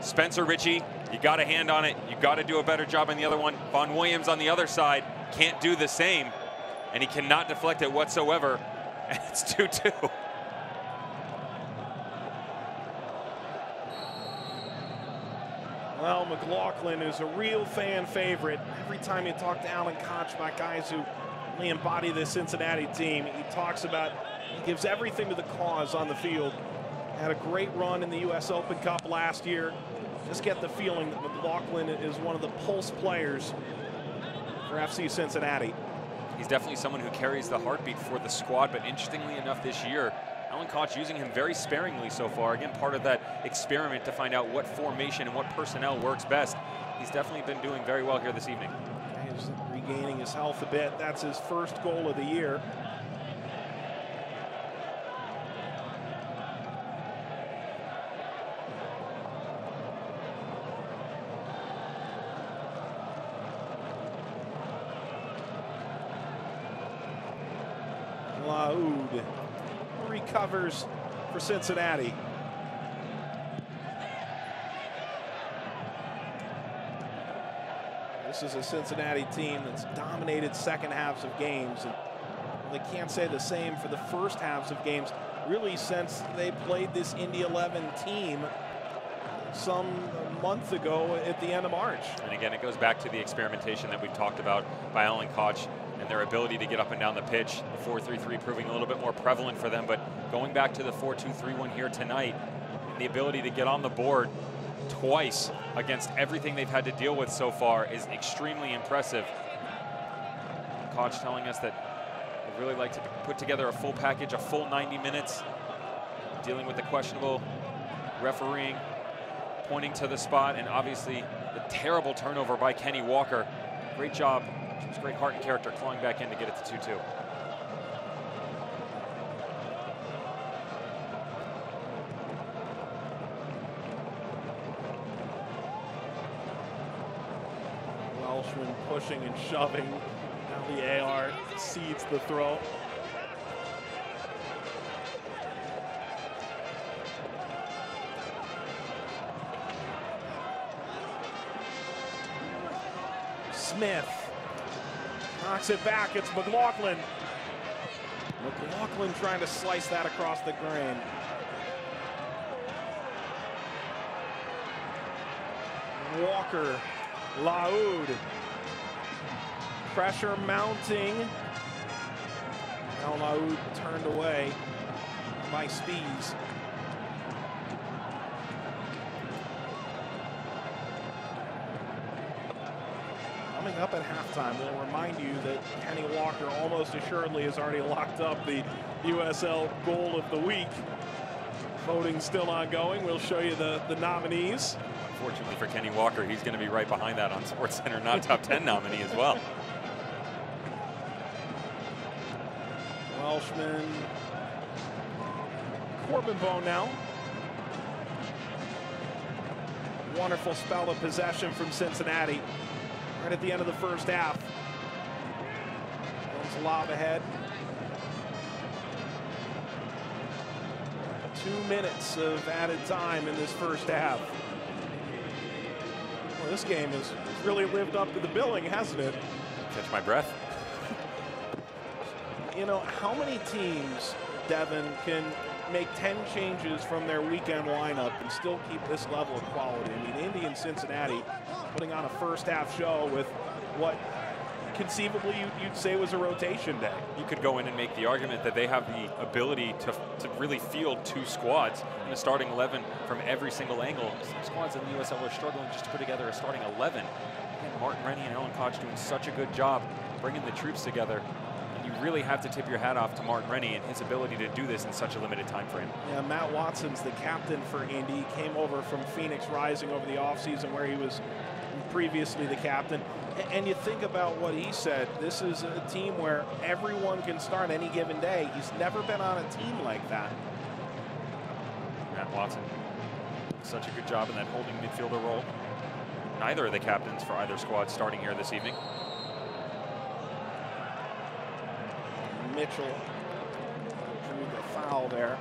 Spencer Ritchie, you got a hand on it. You got to do a better job on the other one. Von Williams on the other side can't do the same, and he cannot deflect it whatsoever. And it's 2-2. Well, McLaughlin is a real fan favorite. Every time you talk to Alan Koch about guys who really embody the Cincinnati team, he talks about, he gives everything to the cause on the field. Had a great run in the U.S. Open Cup last year. Just get the feeling that McLaughlin is one of the pulse players for FC Cincinnati. He's definitely someone who carries the heartbeat for the squad, but interestingly enough this year, Alan Koch using him very sparingly so far. Again, part of that experiment to find out what formation and what personnel works best. He's definitely been doing very well here this evening. He's regaining his health a bit. That's his first goal of the year. Laoud recovers for Cincinnati. This is a Cincinnati team that's dominated second halves of games, and they can't say the same for the first halves of games, really, since they played this Indy 11 team some month ago at the end of March. And again, it goes back to the experimentation that we've talked about by Alan Koch and their ability to get up and down the pitch. The 4-3-3 proving a little bit more prevalent for them, but going back to the 4-2-3-1 here tonight, and the ability to get on the board twice against everything they've had to deal with so far is extremely impressive. Koch telling us that they'd really like to put together a full package, a full 90 minutes, dealing with the questionable refereeing, pointing to the spot, and obviously the terrible turnover by Kenny Walker. Great job, shows great heart and character, clawing back in to get it to 2-2. Welshman pushing and shoving. Now the AR cedes the throw. Smith knocks it back. It's McLaughlin. McLaughlin trying to slice that across the grain. Walker, Laoud. Pressure mounting. Now Laoud turned away by Spees. Coming up at halftime, we'll remind you that Kenny Walker almost assuredly has already locked up the USL Goal of the Week. Voting still ongoing. We'll show you the nominees. Unfortunately for Kenny Walker, he's going to be right behind that on SportsCenter, not top 10 nominee as well. Welshman. Corbin Bone now. Wonderful spell of possession from Cincinnati. Right at the end of the first half. Comes lob ahead. 2 minutes of added time in this first half. Well, this game has really lived up to the billing, hasn't it? Catch my breath. You know, how many teams, Devin, can make 10 changes from their weekend lineup and still keep this level of quality? I mean, Indy and Cincinnati putting on a first half show with what conceivably you'd say was a rotation day. You could go in and make the argument that they have the ability to really field 2 squads in a starting 11 from every single angle. Some squads in the USL are struggling just to put together a starting 11. And Martin Rennie and Alan Koch doing such a good job bringing the troops together. You really have to tip your hat off to Martin Rennie and his ability to do this in such a limited time frame. Yeah, Matt Watson's the captain for Indy. Came over from Phoenix Rising over the offseason where he was previously the captain. And you think about what he said. This is a team where everyone can start any given day. He's never been on a team like that. Matt Watson, such a good job in that holding midfielder role. Neither of the captains for either squad starting here this evening. Mitchell drew the foul there.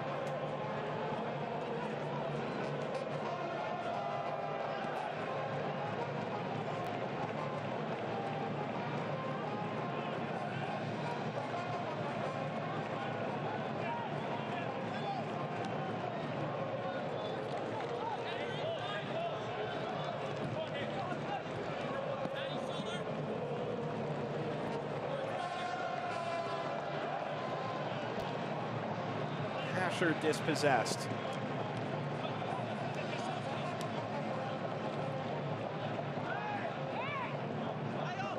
Asher dispossessed.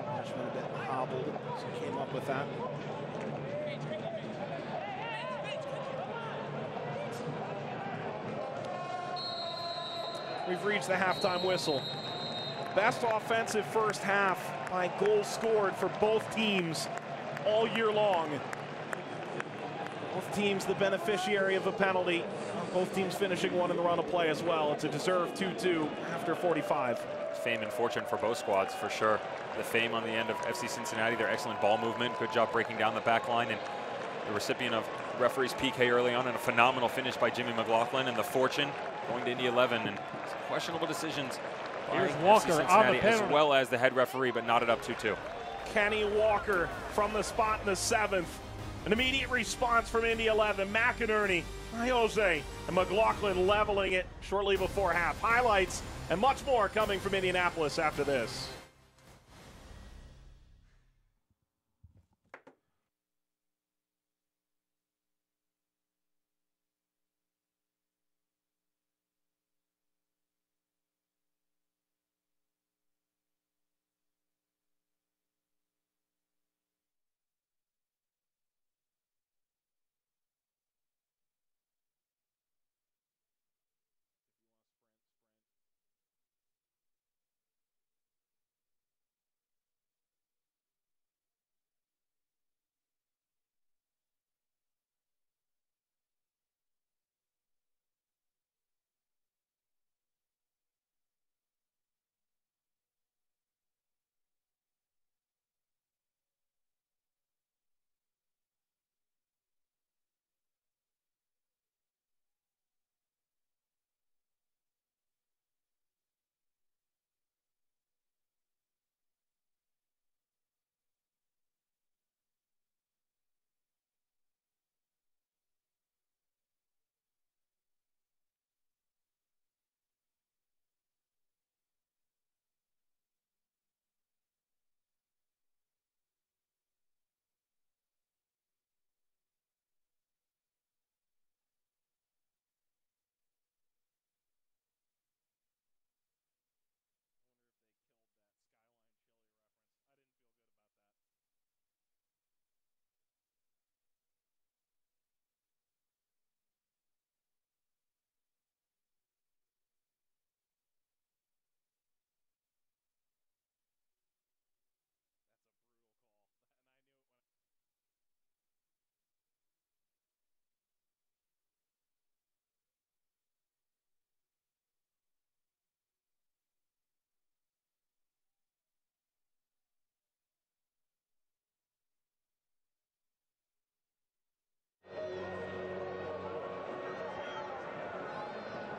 Ashman a bit hobbled, so came up with that. We've reached the halftime whistle. Best offensive first half by goals scored for both teams all year long. Both teams the beneficiary of a penalty. Both teams finishing one in the run of play as well. It's a deserved 2-2 after 45. Fame and fortune for both squads, for sure. The fame on the end of FC Cincinnati, their excellent ball movement, good job breaking down the back line, and the recipient of referee's PK early on, and a phenomenal finish by Jimmy McLaughlin, and the fortune going to Indy 11, and some questionable decisions by FC Cincinnati, as well as the head referee, but knotted up 2-2. Kenny Walker from the spot in the 7th. An immediate response from Indy 11. McInerney, Jose, and McLaughlin leveling it shortly before half. Highlights and much more coming from Indianapolis after this.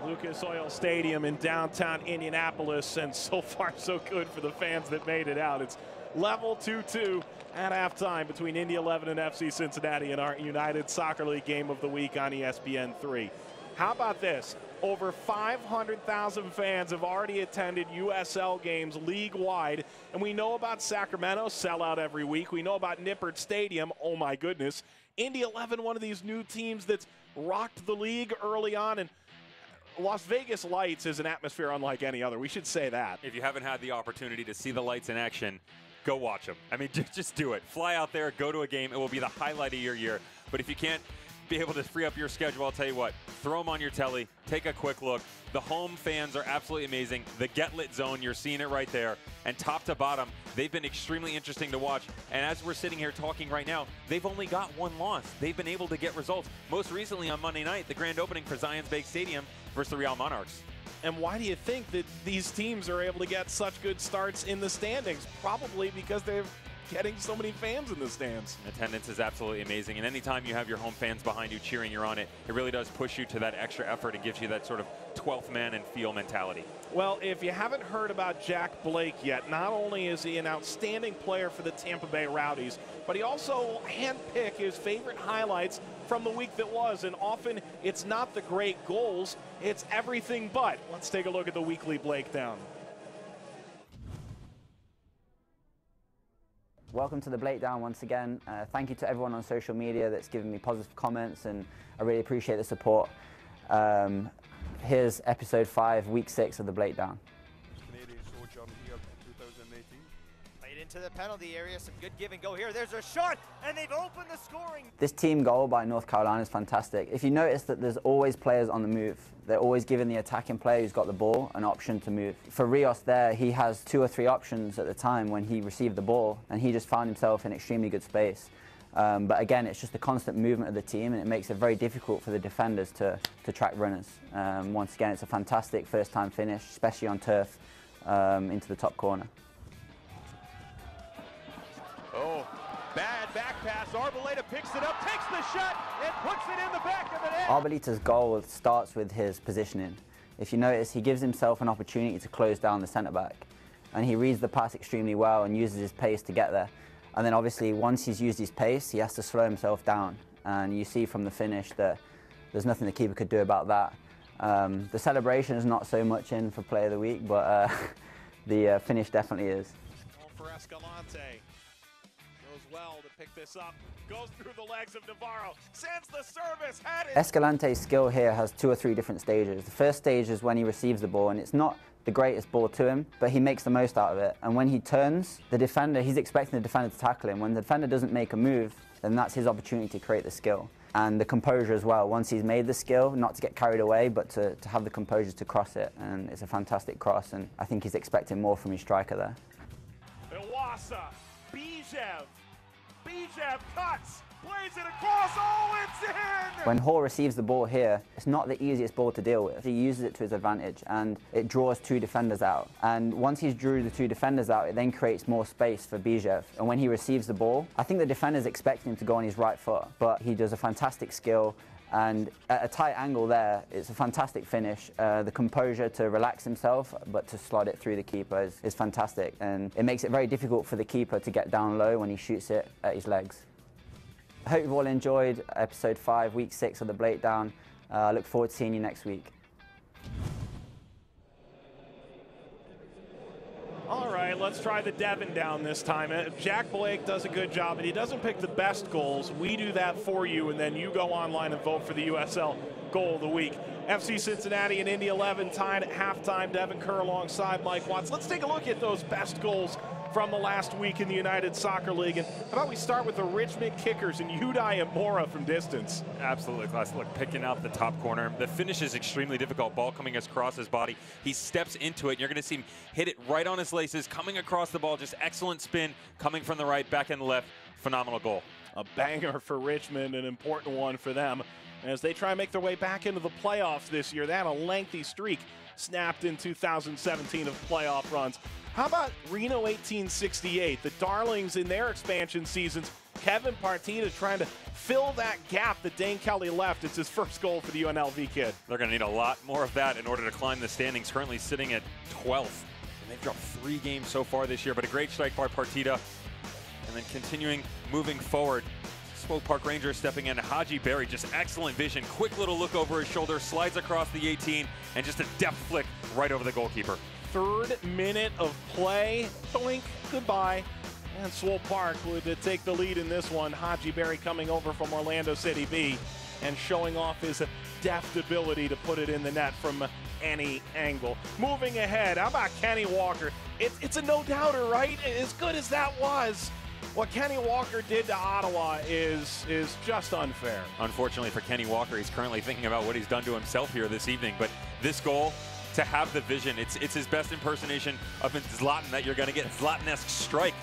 Lucas Oil Stadium in downtown Indianapolis, and so far so good for the fans that made it out. It's level 2-2 at halftime between Indy 11 and FC Cincinnati in our United Soccer League game of the week on ESPN3. How about this? Over 500,000 fans have already attended USL games league-wide, and we know about Sacramento, sellout every week. We know about Nippert Stadium, oh my goodness. Indy 11, one of these new teams that's rocked the league early on, and Las Vegas Lights is an atmosphere unlike any other. We should say that. If you haven't had the opportunity to see the Lights in action, go watch them. I mean, just do it. Fly out there, go to a game. It will be the highlight of your year. But if you can't be able to free up your schedule, I'll tell you what, throw them on your telly, take a quick look. The home fans are absolutely amazing. The Get Lit Zone, you're seeing it right there. And top to bottom, they've been extremely interesting to watch. And as we're sitting here talking right now, they've only got one loss. They've been able to get results. Most recently on Monday night, the grand opening for Zions Bank Stadium versus the Real Monarchs. And why do you think that these teams are able to get such good starts in the standings? Probably because they're getting so many fans in the stands. Attendance is absolutely amazing, and anytime you have your home fans behind you cheering you on, it really does push you to that extra effort and gives you that sort of 12th man and feel mentality. Well, if you haven't heard about Jack Blake yet, not only is he an outstanding player for the Tampa Bay Rowdies, but he also handpicked his favorite highlights from the week that was, and often it's not the great goals, it's everything but. Let's take a look at the weekly Blake Down. Welcome to the Blake Down once again. Thank you to everyone on social media that's given me positive comments, and I really appreciate the support. Here's episode 5, week 6 of the Blake Down. Canadian soldier here in 2018. Played into the penalty area, some good give and go here. There's a shot, and they've opened the scoring. This team goal by North Carolina is fantastic. If you notice that there's always players on the move, they're always giving the attacking player who's got the ball an option to move. For Rios there, he has 2 or 3 options at the time when he received the ball, and he just found himself in extremely good space. But again, it's just the constant movement of the team, and it makes it very difficult for the defenders to track runners. Once again, it's a fantastic first-time finish, especially on turf, into the top corner. Oh, bad back pass. Arboleda picks it up, takes the shot, and puts it in the back of the net. Arboleta's goal starts with his positioning. If you notice, he gives himself an opportunity to close down the centre-back, and he reads the pass extremely well and uses his pace to get there. And then obviously, once he's used his pace, he has to slow himself down. And you see from the finish that there's nothing the keeper could do about that. The celebration is not so much in for Player of the Week, but the finish definitely is. For Escalante. Goes well to pick this up. Goes through the legs of Navarro. Sends the service. Escalante's skill here has 2 or 3 different stages. The first stage is when he receives the ball, and it's not the greatest ball to him, but he makes the most out of it. And when he turns, the defender, he's expecting the defender to tackle him. When the defender doesn't make a move, then that's his opportunity to create the skill. And the composure as well. Once he's made the skill, not to get carried away, but to have the composure to cross it. And it's a fantastic cross, and I think he's expecting more from his striker there. Iwasa, Bijev. Bijev cuts, plays it across, oh, it's in! When Hall receives the ball here, it's not the easiest ball to deal with. He uses it to his advantage, and it draws 2 defenders out. And once he's drew the 2 defenders out, it then creates more space for Bijev. And when he receives the ball, I think the defender's expecting him to go on his right foot, but he does a fantastic skill. And at a tight angle there, it's a fantastic finish. The composure to relax himself, but to slide it through the keeper is fantastic. And it makes it very difficult for the keeper to get down low when he shoots it at his legs. I hope you've all enjoyed episode 5, week 6 of the Blake Down. I look forward to seeing you next week. All right, let's try the Devon Down this time. Jack Blake does a good job, and he doesn't pick the best goals. We do that for you, and then you go online and vote for the USL Goal of the Week. FC Cincinnati and Indy 11 tied at halftime. Devin Kerr alongside Mike Watts. Let's take a look at those best goals from the last week in the United Soccer League. And how about we start with the Richmond Kickers and Udai Amora from distance? Absolutely class. Look, picking out the top corner. The finish is extremely difficult. Ball coming across his body. He steps into it, and you're going to see him hit it right on his laces, coming across the ball. Just excellent spin, coming from the right, back and left. Phenomenal goal. A banger for Richmond, an important one for them as they try and make their way back into the playoffs this year. They had a lengthy streak snapped in 2017 of playoff runs. How about Reno 1868? The Darlings in their expansion seasons Kevin Partita trying to fill that gap that Dane Kelly left. It's his first goal for the UNLV kid. They're going to need a lot more of that in order to climb the standings, currently sitting at 12th. And they've dropped 3 games so far this year, but a great strike by Partita. And then continuing, moving forward, Swope Park Rangers stepping in. Haji Berry, just excellent vision. Quick little look over his shoulder, slides across the 18, and just a deft flick right over the goalkeeper. 3rd minute of play. Doink, goodbye. And Swope Park would take the lead in this one. Haji Berry coming over from Orlando City B and showing off his deft ability to put it in the net from any angle. Moving ahead, how about Kenny Walker? It's a no-doubter, right? As good as that was, what Kenny Walker did to Ottawa is just unfair. Unfortunately for Kenny Walker, he's currently thinking about what he's done to himself here this evening. But this goal, to have the vision, it's his best impersonation of Zlatan that you're going to get. Zlatan-esque strike.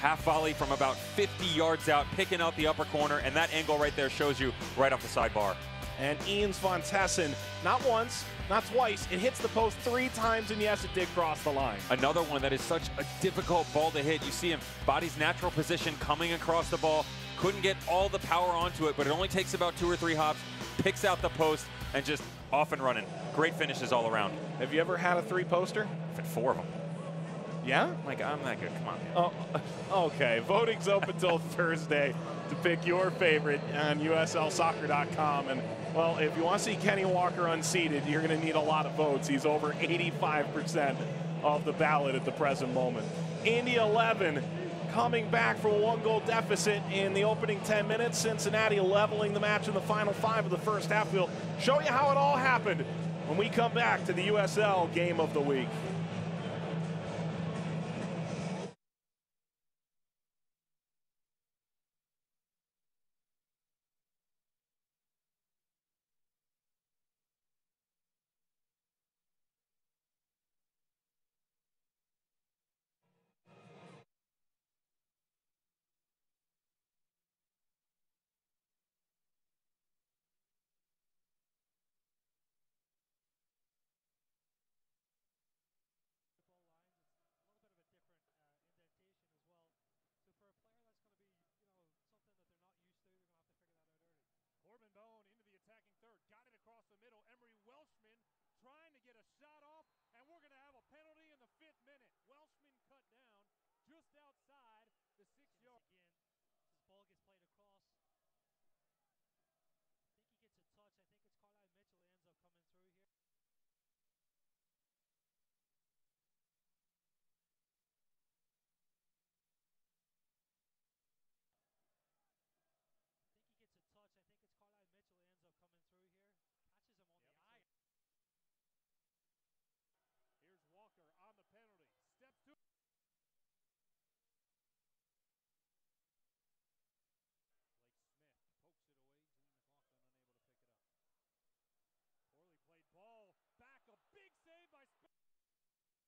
Half volley from about 50 yards out, picking out the upper corner, and that angle right there shows you right off the sidebar. And Ians von Tessen, not once, not twice, it hits the post 3 times, and yes, it did cross the line. Another one that is such a difficult ball to hit. You see him, body's natural position, coming across the ball, couldn't get all the power onto it, but it only takes about 2 or 3 hops, picks out the post, and just off and running. Great finishes all around. Have you ever had a 3-poster? I've had 4 of them. Yeah? Like, I'm that good. Come on. Oh, okay. Voting's open till Thursday to pick your favorite on USLsoccer.com. And, well, if you want to see Kenny Walker unseated, you're going to need a lot of votes. He's over 85% of the ballot at the present moment. Indy 11 coming back from a 1-goal deficit in the opening 10 minutes. Cincinnati leveling the match in the final 5 of the first half. We'll show you how it all happened when we come back to the USL Game of the Week. Trying to get a shot off, and we're going to have a penalty in the 5th minute. Welshman cut down just outside the 6-yard. Again, this ball gets played across. I think he gets a touch. I think it's Carlisle Mitchell that ends up coming through here. Walker on the penalty. Steps to Blake Smith pokes it away. Zane McLaughlin unable to pick it up. Poorly played ball. Back, a big save by Smith. Takes a shot.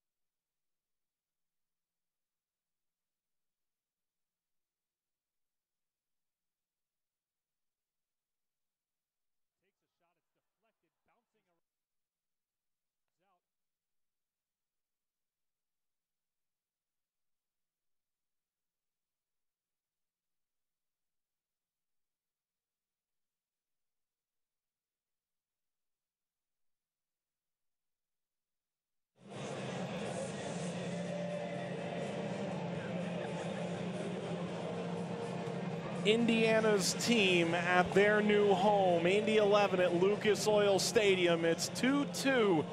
It's deflected, bouncing around. Out. Indiana's team at their new home, Indy 11 at Lucas Oil Stadium. It's 2-2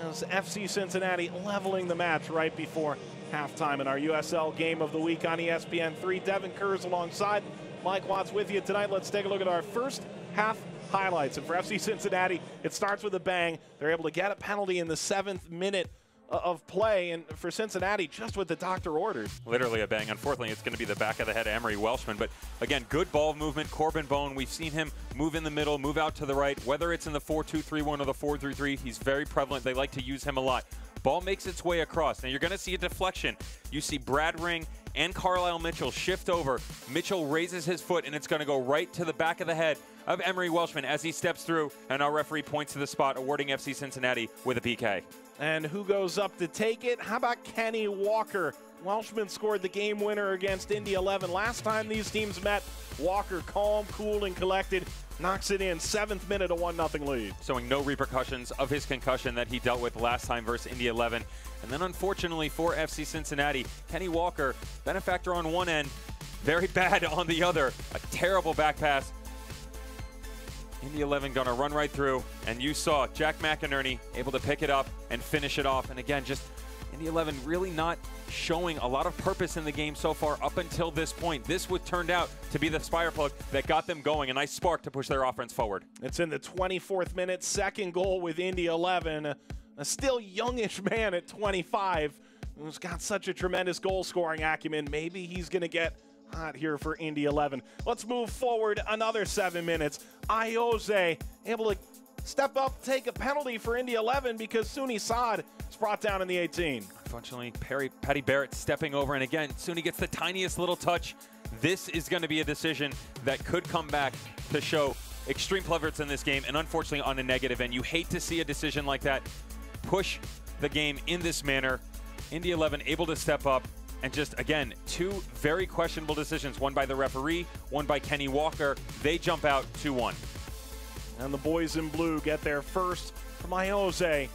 as FC Cincinnati leveling the match right before halftime in our USL Game of the Week on ESPN3. Devin Kerrs alongside Mike Watts with you tonight. Let's take a look at our first half highlights. And for FC Cincinnati, it starts with a bang. They're able to get a penalty in the 7th minute of play, and for Cincinnati, just what the doctor orders. Literally a bang. Unfortunately, it's going to be the back of the head of Emery Welshman, but again, good ball movement. Corbin Bone, we've seen him move in the middle, move out to the right, whether it's in the 4-2-3-1 or the 4-3-3, he's very prevalent. They like to use him a lot. Ball makes its way across. Now you're going to see a deflection. You see Brad Ring and Carlisle Mitchell shift over. Mitchell raises his foot, and it's going to go right to the back of the head of Emery Welshman as he steps through, and our referee points to the spot, awarding FC Cincinnati with a PK. And who goes up to take it? How about Kenny Walker Welshman scored the game winner against Indy 11. Last time these teams met, Walker calm, cool, and collected. Knocks it in, 7th minute, a 1-0 lead. Showing no repercussions of his concussion that he dealt with last time versus Indy 11. And then unfortunately for FC Cincinnati, Kenny Walker, benefactor on one end, very bad on the other. A terrible back pass. Indy 11 gonna run right through, and you saw Jack McInerney able to pick it up and finish it off. And again, just Indy 11 really not showing a lot of purpose in the game so far up until this point. This would turned out to be the fire plug that got them going, a nice spark to push their offense forward. It's in the 24th minute, second goal with Indy 11. A still youngish man at 25 who's got such a tremendous goal-scoring acumen. Maybe he's going to get hot here for Indy 11. Let's move forward another 7 minutes. Ayoze able to step up, take a penalty for Indy 11 because Suni Saad is brought down in the 18. Unfortunately, Patty Barrett stepping over, and again, Suni gets the tiniest little touch. This is going to be a decision that could come back to show extreme cleverness in this game, and unfortunately on a negative end. You hate to see a decision like that push the game in this manner. Indy 11 able to step up, and just, again, two very questionable decisions, one by the referee, one by Kenny Walker. They jump out 2-1. And the boys in blue get their first from Ayoze.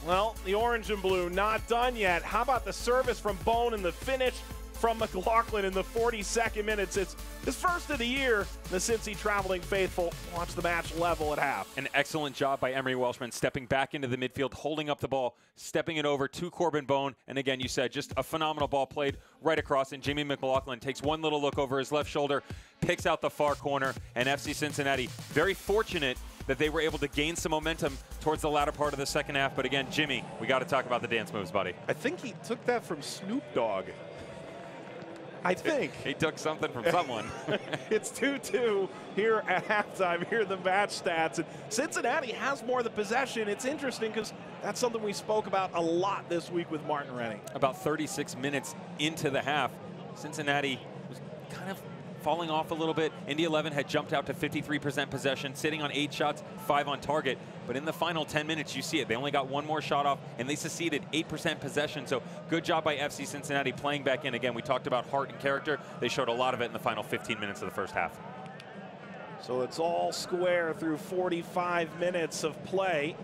Well, the orange and blue not done yet. How about the service from Bone and the finish from McLaughlin in the 42nd minute? It's his first of the year. The Cincy traveling faithful watch the match level at half. An excellent job by Emery Welshman, stepping back into the midfield, holding up the ball, stepping it over to Corbin Bone. And again, you said, just a phenomenal ball played right across, and Jamie McLaughlin takes one little look over his left shoulder, picks out the far corner, and FC Cincinnati very fortunate that they were able to gain some momentum towards the latter part of the second half. But again, Jimmy, we got to talk about the dance moves, buddy. I think he took that from Snoop Dogg. I think. He took something from someone. It's 2-2 here at halftime. Here are the match stats. And Cincinnati has more of the possession. It's interesting because that's something we spoke about a lot this week with Martin Rennie. About 36 minutes into the half, Cincinnati was kind of falling off a little bit. Indy 11 had jumped out to 53% possession, sitting on 8 shots, 5 on target. But in the final 10 minutes, you see it. They only got one more shot off, and they succeeded 8% possession. So good job by FC Cincinnati playing back in. Again, we talked about heart and character. They showed a lot of it in the final 15 minutes of the first half. So it's all square through 45 minutes of play.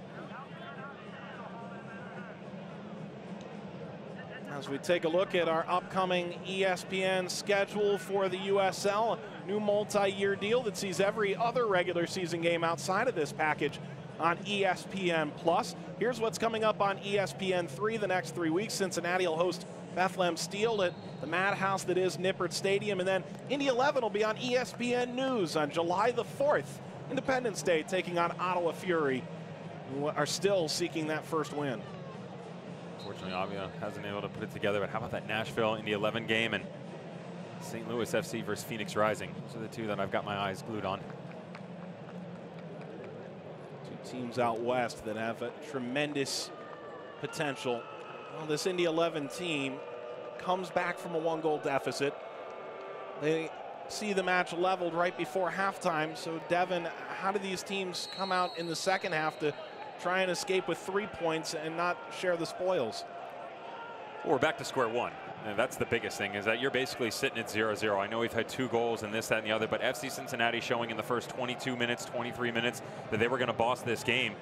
As we take a look at our upcoming ESPN schedule for the USL, a new multi-year deal that sees every other regular season game outside of this package on ESPN+. Here's what's coming up on ESPN3 the next 3 weeks. Cincinnati will host Bethlehem Steel at the madhouse that is Nippert Stadium, and then Indy 11 will be on ESPN News on July the 4th, Independence Day, taking on Ottawa Fury, who are still seeking that first win. Unfortunately, Avia hasn't been able to put it together, but how about that Nashville Indy 11 game and St. Louis FC versus Phoenix Rising? Those are the two that I've got my eyes glued on. Two teams out west that have a tremendous potential. Well, this Indy 11 team comes back from a 1-goal deficit. They see the match leveled right before halftime. So, Devin, how do these teams come out in the second half to try and escape with 3 points and not share the spoils? Well, we're back to square one. And that's the biggest thing, is that you're basically sitting at 0-0. I know we've had 2 goals and this, that, and the other, but FC Cincinnati showing in the first 22 minutes, 23 minutes that they were going to boss this game.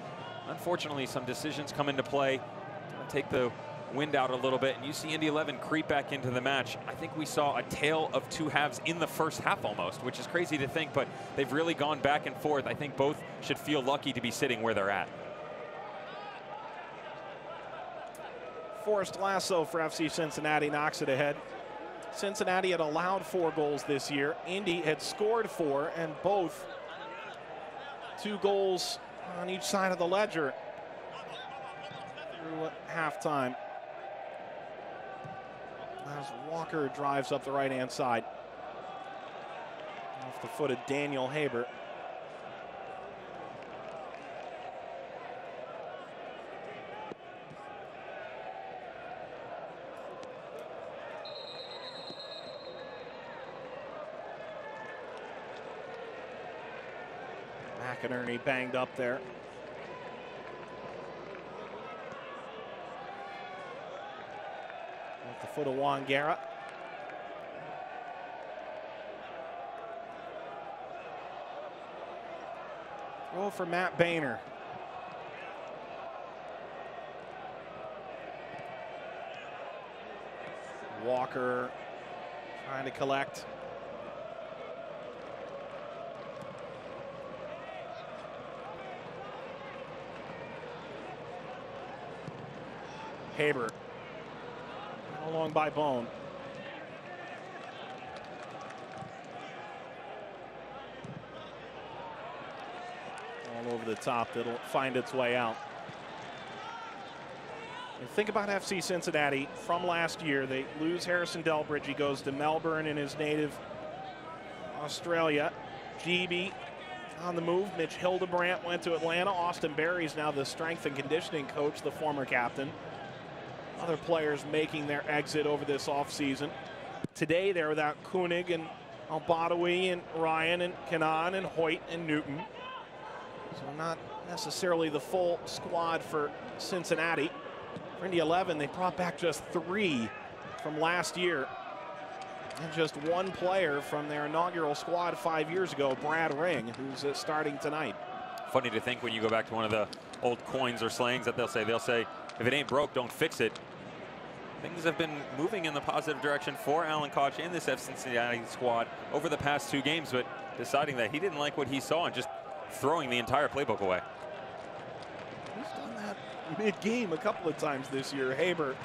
Unfortunately, some decisions come into play, take the wind out a little bit, and you see Indy 11 creep back into the match. I think we saw a tale of 2 halves in the first half almost, which is crazy to think, but they've really gone back and forth. I think both should feel lucky to be sitting where they're at. Forced lasso for FC Cincinnati knocks it ahead. Cincinnati had allowed 4 goals this year. Indy had scored 4, and both 2 goals on each side of the ledger through halftime. As Walker drives up the right-hand side. Off the foot of Daniel Haber. McInerney banged up there. Off the for the Wangara. Throw for Matt Boehner. Walker trying to collect. Haber. Along by Bone. All over the top, that'll find its way out. And think about FC Cincinnati from last year. They lose Harrison Delbridge. He goes to Melbourne in his native Australia. GB on the move. Mitch Hildebrandt went to Atlanta. Austin Berry's now the strength and conditioning coach, the former captain. Other players making their exit over this offseason. Today they're without Koenig and Al-Badawi and Ryan and Kanan and Hoyt and Newton. So not necessarily the full squad for Cincinnati. For Indy 11, they brought back just 3 from last year. And just 1 player from their inaugural squad 5 years ago, Brad Ring, who's starting tonight. Funny to think when you go back to one of the old coins or slangs that they'll say, if it ain't broke, don't fix it. Things have been moving in the positive direction for Alan Koch and this FC Cincinnati squad over the past 2 games, but deciding that he didn't like what he saw and just throwing the entire playbook away. He's done that mid-game a couple of times this year. Haber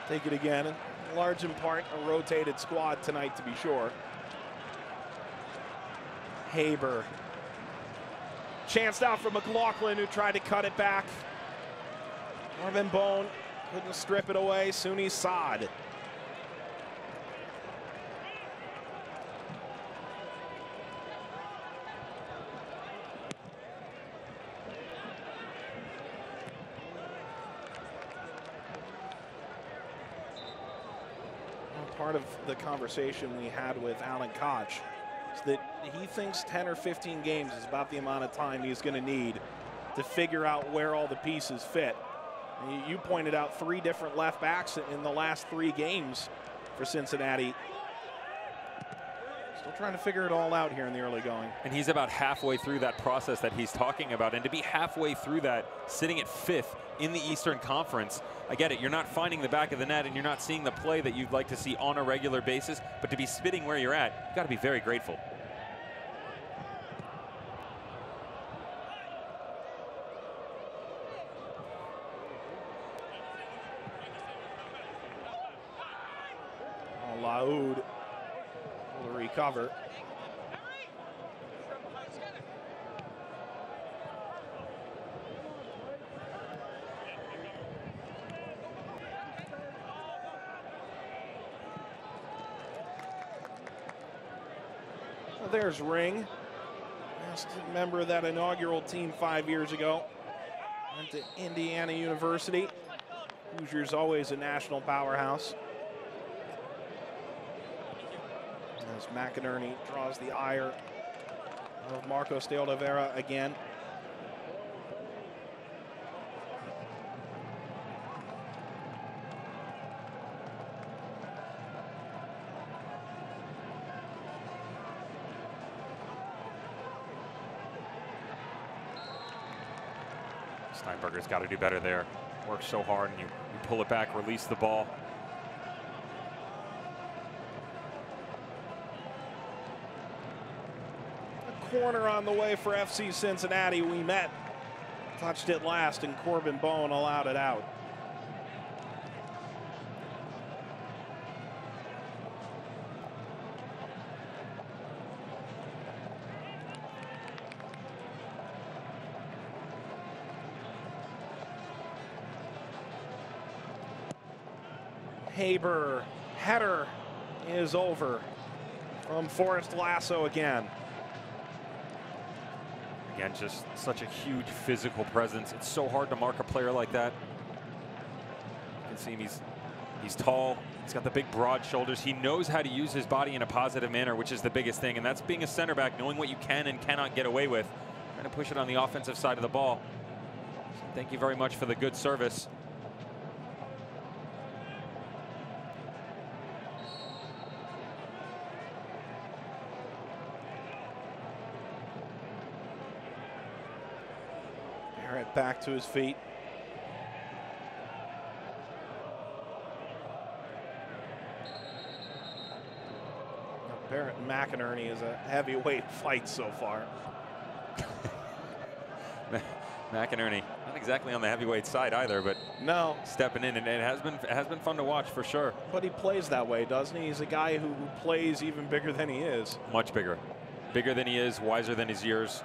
take it again, and large in part a rotated squad tonight to be sure. Haber. Chanced out for McLaughlin, who tried to cut it back. Marvin Bone couldn't strip it away. Sooney Saad. Part of the conversation we had with Alan Koch is that he thinks 10 or 15 games is about the amount of time he's going to need to figure out where all the pieces fit. And you pointed out 3 different left backs in the last 3 games for Cincinnati. Still trying to figure it all out here in the early going. And he's about halfway through that process that he's talking about. And to be halfway through that, sitting at 5th in the Eastern Conference, I get it, you're not finding the back of the net and you're not seeing the play that you'd like to see on a regular basis, but to be spitting where you're at, you've got to be very grateful. Laoud will recover. Well, there's Ring. Last member of that inaugural team 5 years ago. Went to Indiana University. Hoosiers always a national powerhouse. As McInerney draws the ire of Marcos de Oliveira again. Steinberger's got to do better there. Works so hard and you pull it back, release the ball. Corner on the way for FC Cincinnati. We met, touched it last, and Corbin Bone allowed it out. Haber, header is over from Forrest Lasso again. Again, just such a huge physical presence. It's so hard to mark a player like that. You can see him, he's tall. He's got the big broad shoulders. He knows how to use his body in a positive manner, which is the biggest thing. And that's being a center back, knowing what you can and cannot get away with. Trying to push it on the offensive side of the ball. So thank you very much for the good service. Barrett back to his feet. Now, Barrett and McInerney is a heavyweight fight so far. McInerney, not exactly on the heavyweight side either, but no, stepping in, and it has been fun to watch for sure. But he plays that way, doesn't he? He's a guy who plays even bigger than he is. Much bigger. Bigger than he is, wiser than his years.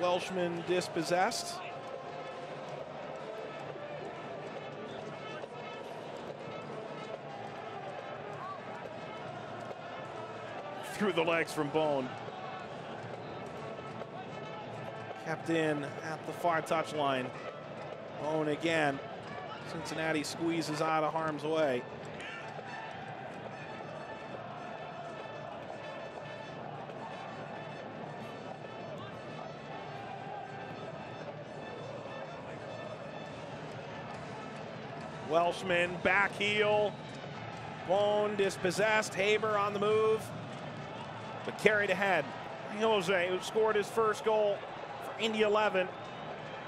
Welshman dispossessed. Through the legs from Bone. Kept in at the far touchline. Bone again. Cincinnati squeezes out of harm's way. Welshman back heel. Bone dispossessed. Haber on the move, but carried ahead. Jose, who scored his first goal for Indy 11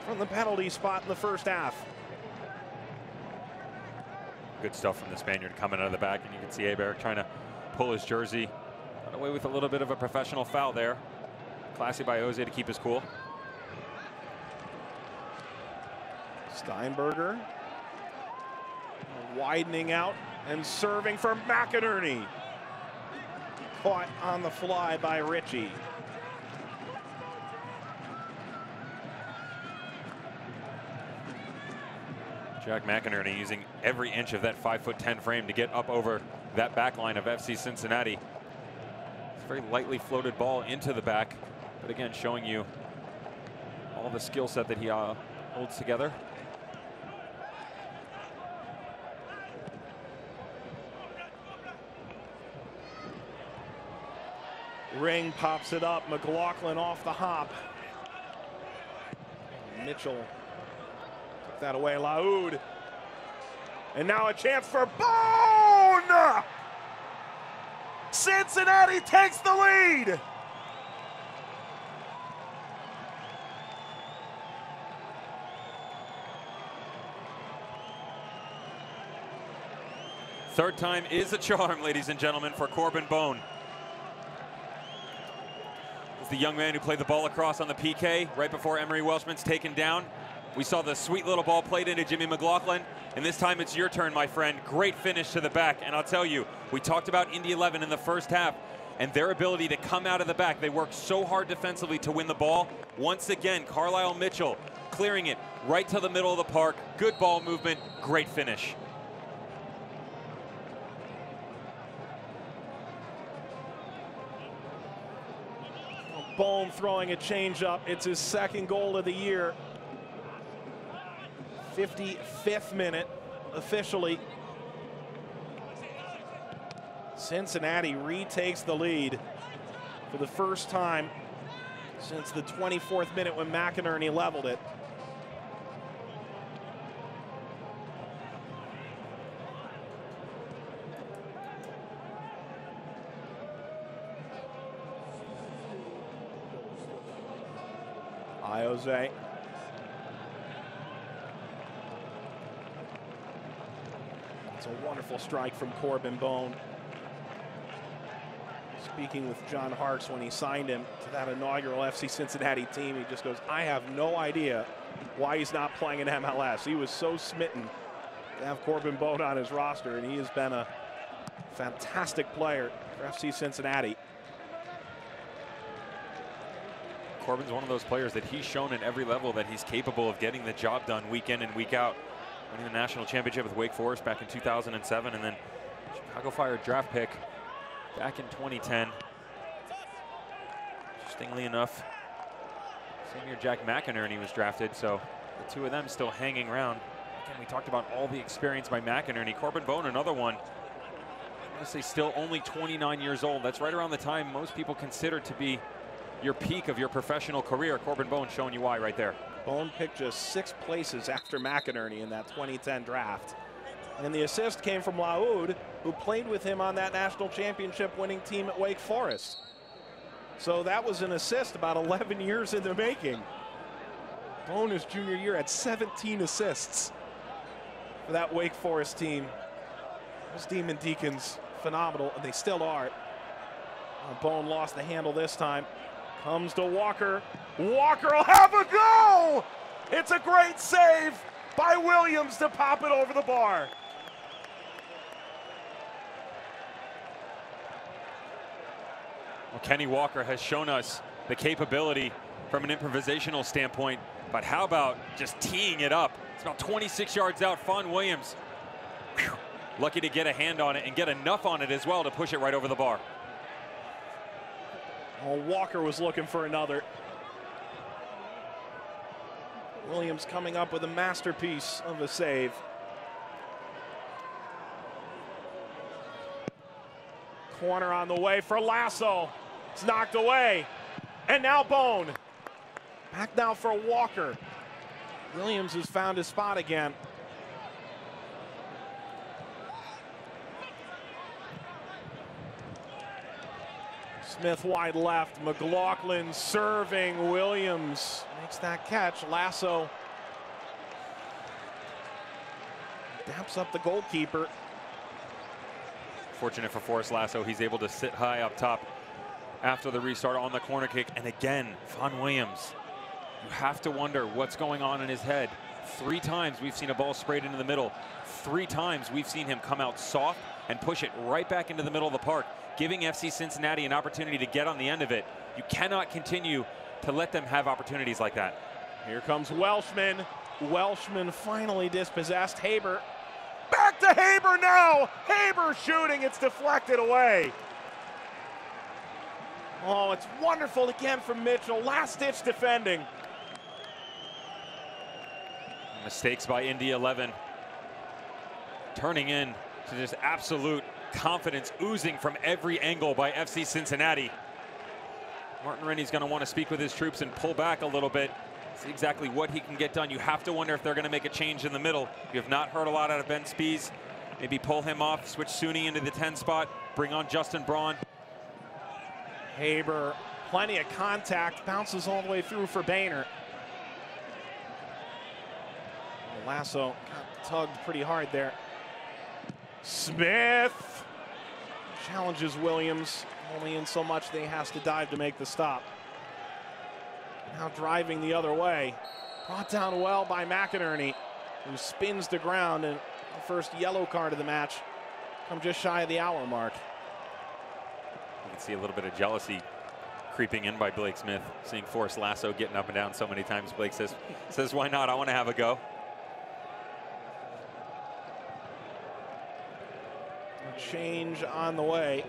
from the penalty spot in the first half. Good stuff from the Spaniard coming out of the back, and you can see Haber trying to pull his jersey. Got away with a little bit of a professional foul there. Classy by Jose to keep his cool. Steinberger widening out and serving for McInerney. Caught on the fly by Ritchie. Jack McInerney using every inch of that 5'10" frame to get up over that back line of FC Cincinnati. It's a very lightly floated ball into the back, but again, showing you all the skill set that he holds together. Ring pops it up. McLaughlin off the hop. Mitchell took that away. Laoud. And now a chance for Bone! Cincinnati takes the lead! Third time is a charm, ladies and gentlemen, for Corbin Bone. It's the young man who played the ball across on the PK right before Emery Welshman's taken down. We saw the sweet little ball played into Jimmy McLaughlin, and this time it's your turn, my friend. Great finish to the back, and I'll tell you, we talked about Indy 11 in the first half and their ability to come out of the back. They worked so hard defensively to win the ball. Once again, Carlisle Mitchell clearing it right to the middle of the park. Good ball movement, great finish. Bone throwing a changeup. It's his second goal of the year. 55th minute officially. Cincinnati retakes the lead for the first time since the 24th minute when McInerney leveled it. Jose. It's a wonderful strike from Corbin Bone. Speaking with John Harkes when he signed him to that inaugural FC Cincinnati team, he just goes, I have no idea why he's not playing in MLS. He was so smitten to have Corbin Bone on his roster, and he has been a fantastic player for FC Cincinnati. Corbin's one of those players that he's shown at every level that he's capable of getting the job done week in and week out. Winning the national championship with Wake Forest back in 2007, and then Chicago Fire draft pick back in 2010. Interestingly enough, same year Jack McInerney was drafted, so the two of them still hanging around. Again, we talked about all the experience by McInerney. Corbin Bone, another one. I want to say still only 29 years old. That's right around the time most people consider to be your peak of your professional career. Corbin Bone showing you why right there. Bone picked just 6 places after McInerney in that 2010 draft. And the assist came from Laoud, who played with him on that national championship winning team at Wake Forest. So that was an assist about 11 years in the making. Bone his junior year had 17 assists for that Wake Forest team. Those Demon Deacons, phenomenal, and they still are. Bone lost the handle this time. Comes to Walker. Walker will have a go! It's a great save by Williams to pop it over the bar. Well, Kenny Walker has shown us the capability from an improvisational standpoint, but how about just teeing it up? It's about 26 yards out. Fawn Williams, whew, lucky to get a hand on it and get enough on it as well to push it right over the bar. Well, Walker was looking for another. Williams coming up with a masterpiece of a save. Corner on the way for Lasso. It's knocked away. And now Bone. Back now for Walker. Williams has found his spot again. Smith wide left. McLaughlin serving. Williams makes that catch. Lasso daps up the goalkeeper. Fortunate for Forrest Lasso, he's able to sit high up top after the restart on the corner kick. And again, Fawn Williams, you have to wonder what's going on in his head. 3 times we've seen a ball sprayed into the middle. 3 times we've seen him come out soft and push it right back into the middle of the park, giving FC Cincinnati an opportunity to get on the end of it. You cannot continue to let them have opportunities like that. Here comes Welshman. Welshman finally dispossessed. Haber. Back to Haber now. Haber shooting. It's deflected away. Oh, it's wonderful again from Mitchell. Last-ditch defending. Mistakes by Indy 11. Turning in to just absolute confidence oozing from every angle by FC Cincinnati. Martin Rennie's going to want to speak with his troops and pull back a little bit. See exactly what he can get done. You have to wonder if they're going to make a change in the middle. You have not heard a lot out of Ben Spees. Maybe pull him off, switch Suni into the 10 spot, bring on Justin Braun. Haber, plenty of contact, bounces all the way through for Boehner. Lasso got tugged pretty hard there. Smith challenges Williams, only in so much that he has to dive to make the stop. Now driving the other way. Brought down well by McInerney, who spins the ground, and the first yellow card of the match come just shy of the hour mark. You can see a little bit of jealousy creeping in by Blake Smith, seeing Forrest Lasso getting up and down so many times. Blake says why not? I want to have a go. A change on the way.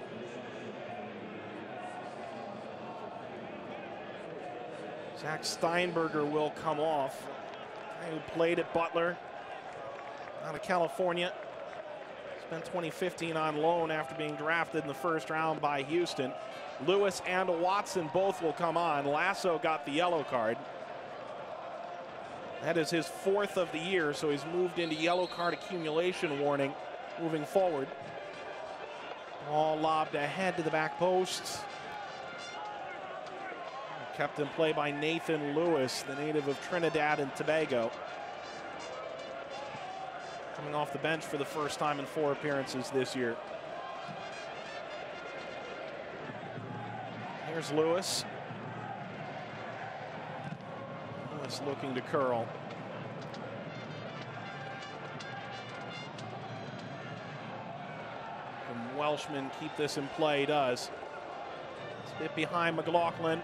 Zach Steinberger will come off. Guy who played at Butler out of California. Spent 2015 on loan after being drafted in the first round by Houston. Lewis and Watson both will come on. Lasso got the yellow card. That is his 4th of the year, so he's moved into yellow card accumulation warning moving forward. Ball lobbed ahead to the back post. Kept in play by Nathan Lewis, the native of Trinidad and Tobago. Coming off the bench for the first time in 4 appearances this year. Here's Lewis. Lewis looking to curl. Can Welshman keep this in play? He does. It's a bit behind McLaughlin.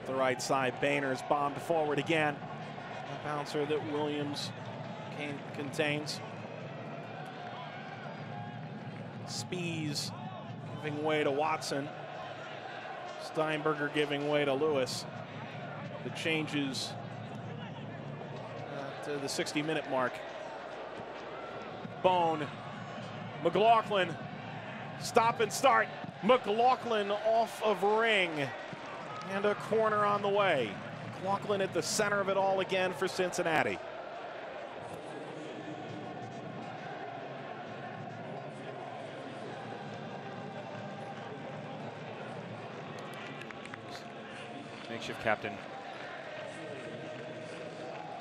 The right side, Boehner's bombed forward again. A bouncer that Williams contains. Spees giving way to Watson. Steinberger giving way to Lewis. The changes to the 60-minute mark. Bone McLaughlin, stop and start. McLaughlin off of ring, and a corner on the way. McLaughlin at the center of it all again for Cincinnati. Makeshift captain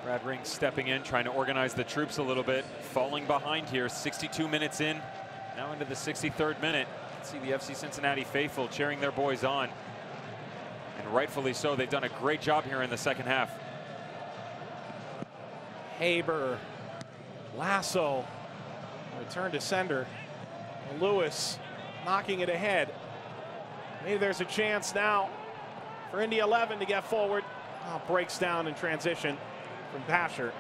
Brad Ring stepping in, trying to organize the troops a little bit. Falling behind here, 62 minutes in, now into the 63rd minute. See the FC Cincinnati faithful cheering their boys on, and rightfully so. They've done a great job here in the second half. Haber, Lasso, return to sender. Lewis knocking it ahead. Maybe there's a chance now for Indy 11 to get forward. Oh, breaks down in transition from Pasher.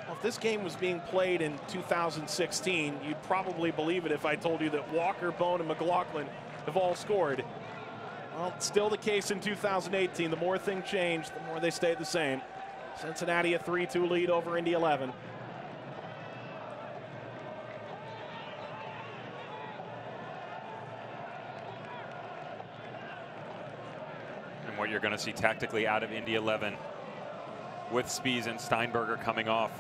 Well, if this game was being played in 2016, you'd probably believe it if I told you that Walker, Bone, and McLaughlin have all scored. Well, still the case in 2018. The more things change, the more they stay the same. Cincinnati a 3-2 lead over Indy 11. And what you're going to see tactically out of Indy 11 with Spies and Steinberger coming off.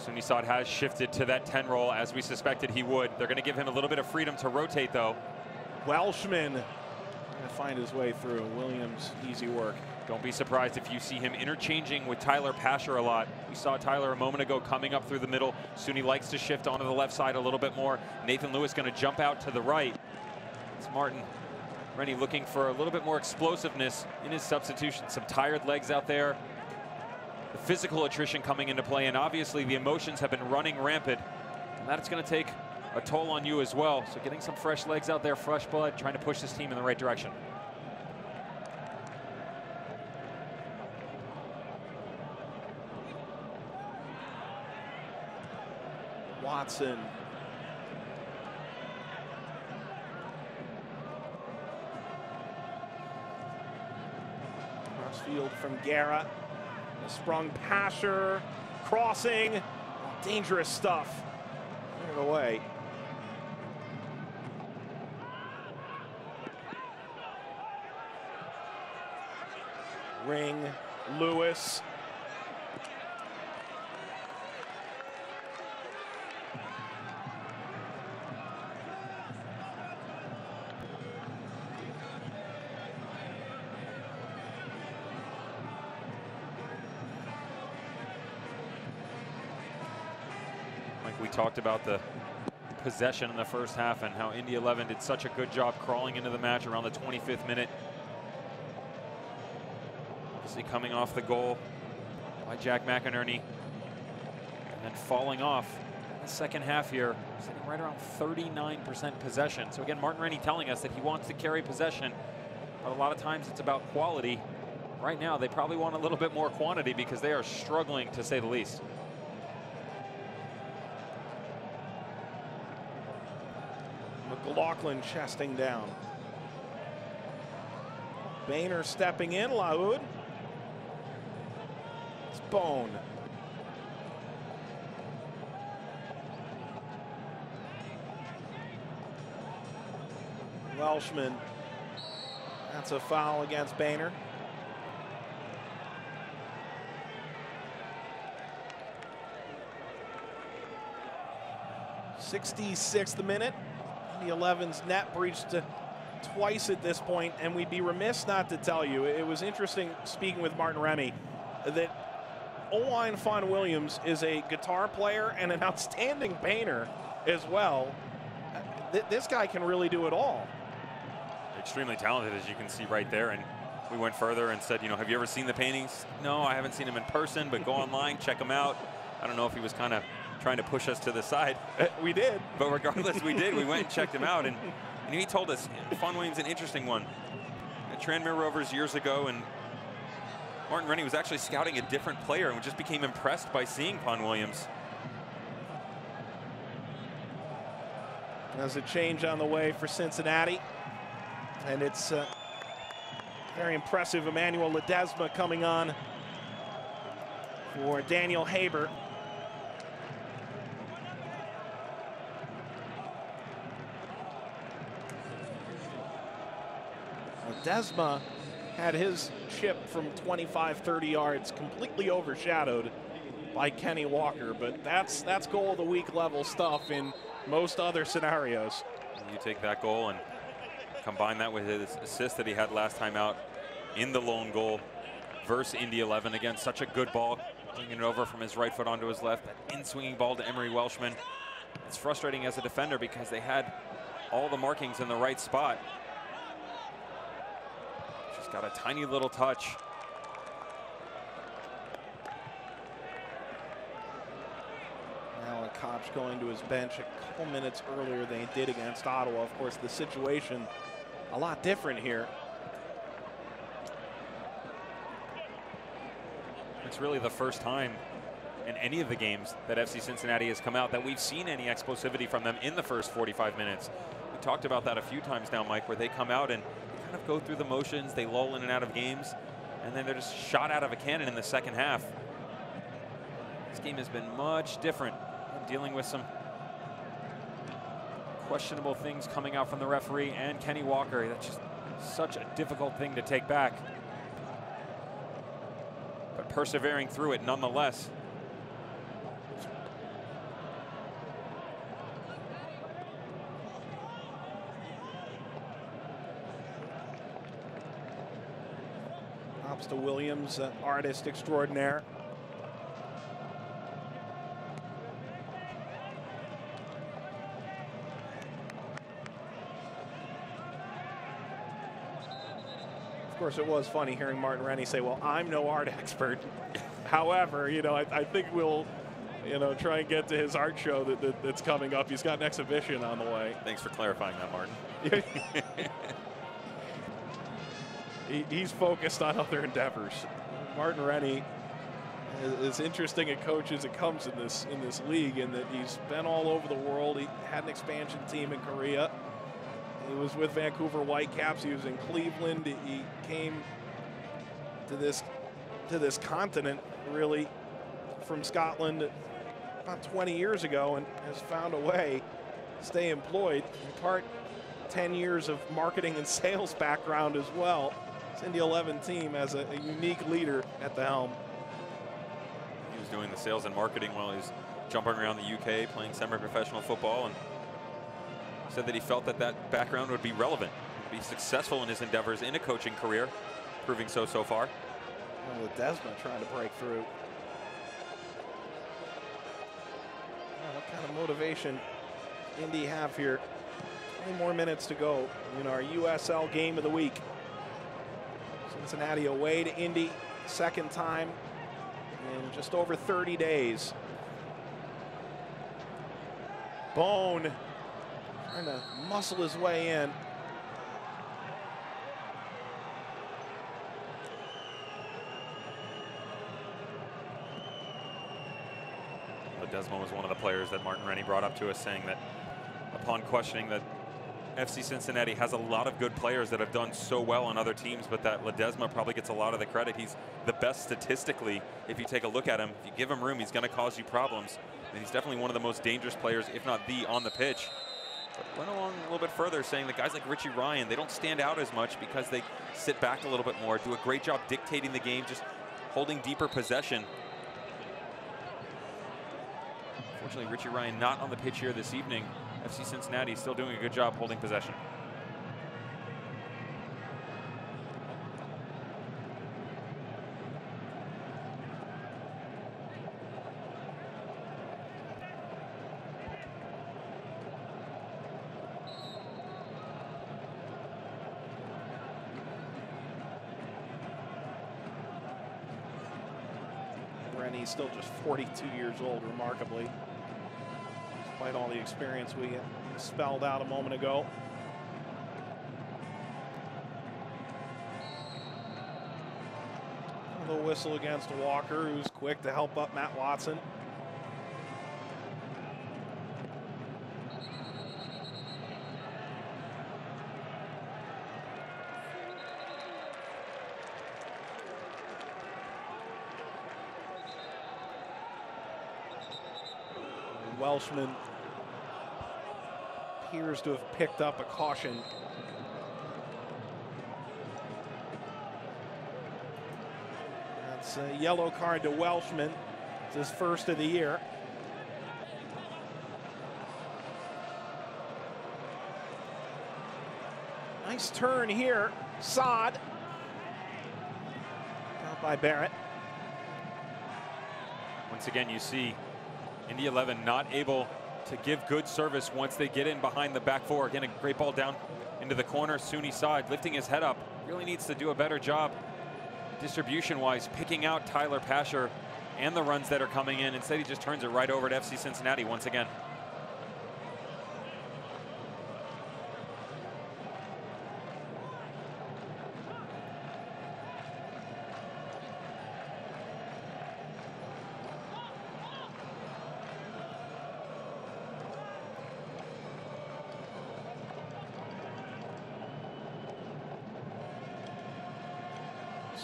Sunisad has shifted to that 10 role as we suspected he would. They're going to give him a little bit of freedom to rotate though. Welshman going to find his way through. Williams, easy work. Don't be surprised if you see him interchanging with Tyler Pasher a lot. We saw Tyler a moment ago coming up through the middle. Suni likes to shift onto the left side a little bit more. Nathan Lewis going to jump out to the right. It's Martin Rennie looking for a little bit more explosiveness in his substitution. Some tired legs out there. The physical attrition coming into play, and obviously the emotions have been running rampant. And that's going to take a toll on you as well. So getting some fresh legs out there, fresh blood, trying to push this team in the right direction. Watson. Crossfield from Guerra. Sprung Pasher. Crossing. Dangerous stuff. Get it away. Ring. Lewis. We talked about the possession in the first half and how Indy 11 did such a good job crawling into the match around the 25th minute. Obviously coming off the goal by Jack McInerney and then falling off in the second half here, sitting right around 39% possession. So again, Martin Rennie telling us that he wants to carry possession, but a lot of times it's about quality. Right now, they probably want a little bit more quantity because they are struggling, to say the least. McLaughlin chesting down. Boehner stepping in. Laoud. It's Bone. Welshman. That's a foul against Boehner. '66th minute. The 11's net breached twice at this point, and we'd be remiss not to tell you, it was interesting speaking with Martin Rennie, that Owain Fawn Williams is a guitar player and an outstanding painter as well. This guy can really do it all. Extremely talented, as you can see right there. And we went further and said, you know, have you ever seen the paintings? No, I haven't seen them in person, but go online, check them out. I don't know if he was kind of trying to push us to the side. We did. But regardless, we did. We went and checked him out. And he told us, Fawn Williams, an interesting one. At Tranmere Rovers years ago, and Martin Rennie was actually scouting a different player and just became impressed by seeing Fawn Williams. There's a change on the way for Cincinnati, and it's very impressive. Emmanuel Ledesma coming on for Daniel Haber. Ledesma had his chip from 25-30 yards completely overshadowed by Kenny Walker, but that's goal of the week level stuff in most other scenarios. You take that goal and combine that with his assist that he had last time out in the lone goal versus Indy 11. Again, such a good ball, bringing it over from his right foot onto his left. That in-swinging ball to Emery Welshman. It's frustrating as a defender because they had all the markings in the right spot. Just got a tiny little touch. Alan Koch going to his bench a couple minutes earlier than he did against Ottawa. Of course, the situation a lot different here. It's really the first time in any of the games that FC Cincinnati has come out that we've seen any explosivity from them in the first 45 minutes. We talked about that a few times now, Mike, where they come out and kind of go through the motions, they lull in and out of games, and then they're just shot out of a cannon in the second half. This game has been much different, dealing with some questionable things coming out from the referee and Kenny Walker. That's just such a difficult thing to take back, but persevering through it nonetheless. Props to Williams, artist extraordinaire. Of course, it was funny hearing Martin Rennie say, well, I'm no art expert. However, you know, I think we'll, you know, try and get to his art show that's coming up. He's got an exhibition on the way. Thanks for clarifying that, Martin. He's focused on other endeavors. Martin Rennie is interesting a coach as it comes in this league, in that he's been all over the world. He had an expansion team in Korea. He was with Vancouver Whitecaps. He was in Cleveland. He came to this continent really from Scotland about 20 years ago, and has found a way to stay employed. In part, 10 years of marketing and sales background as well. This Indy 11 team has a unique leader at the helm. He was doing the sales and marketing while he's jumping around the UK, playing semi-professional football, and said that he felt that that background would be relevant, would be successful in his endeavors in a coaching career, proving so far. Well, Ledesma trying to break through. What kind of motivation Indy have here? 20 more minutes to go in our USL game of the week. Cincinnati away to Indy, second time in just over 30 days. Bone trying to muscle his way in. Ledesma was one of the players that Martin Rennie brought up to us, saying that upon questioning that FC Cincinnati has a lot of good players that have done so well on other teams, but that Ledesma probably gets a lot of the credit. He's the best statistically. If you take a look at him, if you give him room, he's going to cause you problems. And he's definitely one of the most dangerous players, if not the, on the pitch. But went along a little bit further, saying that guys like Richie Ryan, they don't stand out as much because they sit back a little bit more, do a great job dictating the game, just holding deeper possession. Unfortunately, Richie Ryan not on the pitch here this evening. FC Cincinnati still doing a good job holding possession. Rennie's still just 42 years old, remarkably, despite all the experience we spelled out a moment ago. A little whistle against Walker, who's quick to help up Matt Watson. Welshman appears to have picked up a caution. That's a yellow card to Welshman. It's his first of the year. Nice turn here. Saad. Out by Barrett. Once again, you see Indy 11 not able to give good service once they get in behind the back four. Again, a great ball down into the corner. Suni Saad lifting his head up. Really needs to do a better job distribution-wise, picking out Tyler Pasher and the runs that are coming in. Instead, he just turns it right over to FC Cincinnati once again.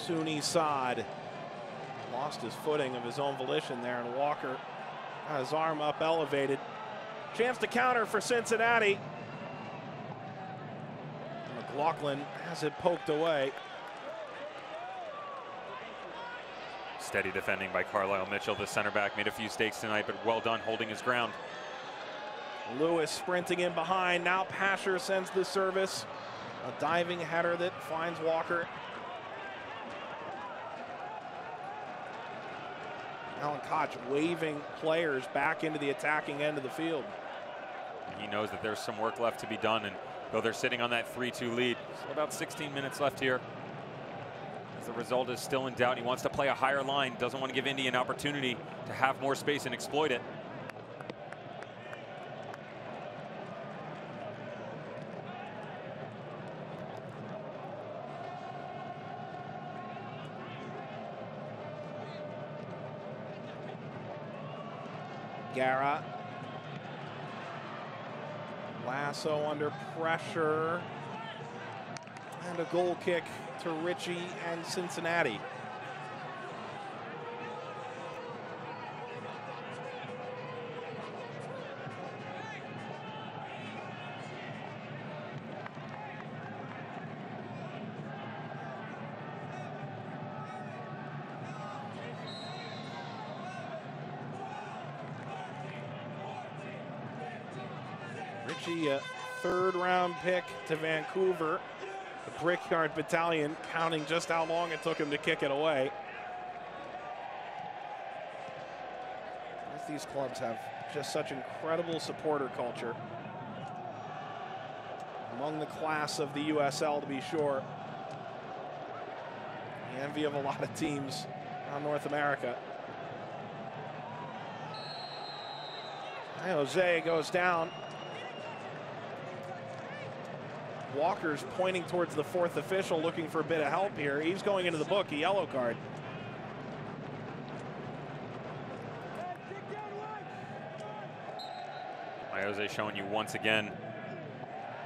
Suni Saad lost his footing of his own volition there, and Walker got his arm up elevated. Chance to counter for Cincinnati. McLaughlin has it poked away. Steady defending by Carlisle Mitchell, the center back, made a few mistakes tonight, but well done holding his ground. Lewis sprinting in behind. Now Pasher sends the service. A diving header that finds Walker. Alan Koch waving players back into the attacking end of the field. He knows that there's some work left to be done, and though they're sitting on that 3-2 lead, so about 16 minutes left here. As the result is still in doubt, he wants to play a higher line, doesn't want to give Indy an opportunity to have more space and exploit it. Gara. Lasso under pressure. And a goal kick to Ritchie and Cincinnati. Ritchie, a third-round pick to Vancouver. The Brickyard Battalion counting just how long it took him to kick it away. These clubs have just such incredible supporter culture. Among the class of the USL, to be sure. The envy of a lot of teams around North America. Jose goes down. Walker's pointing towards the fourth official, looking for a bit of help here. He's going into the book, a yellow card. Jose showing you once again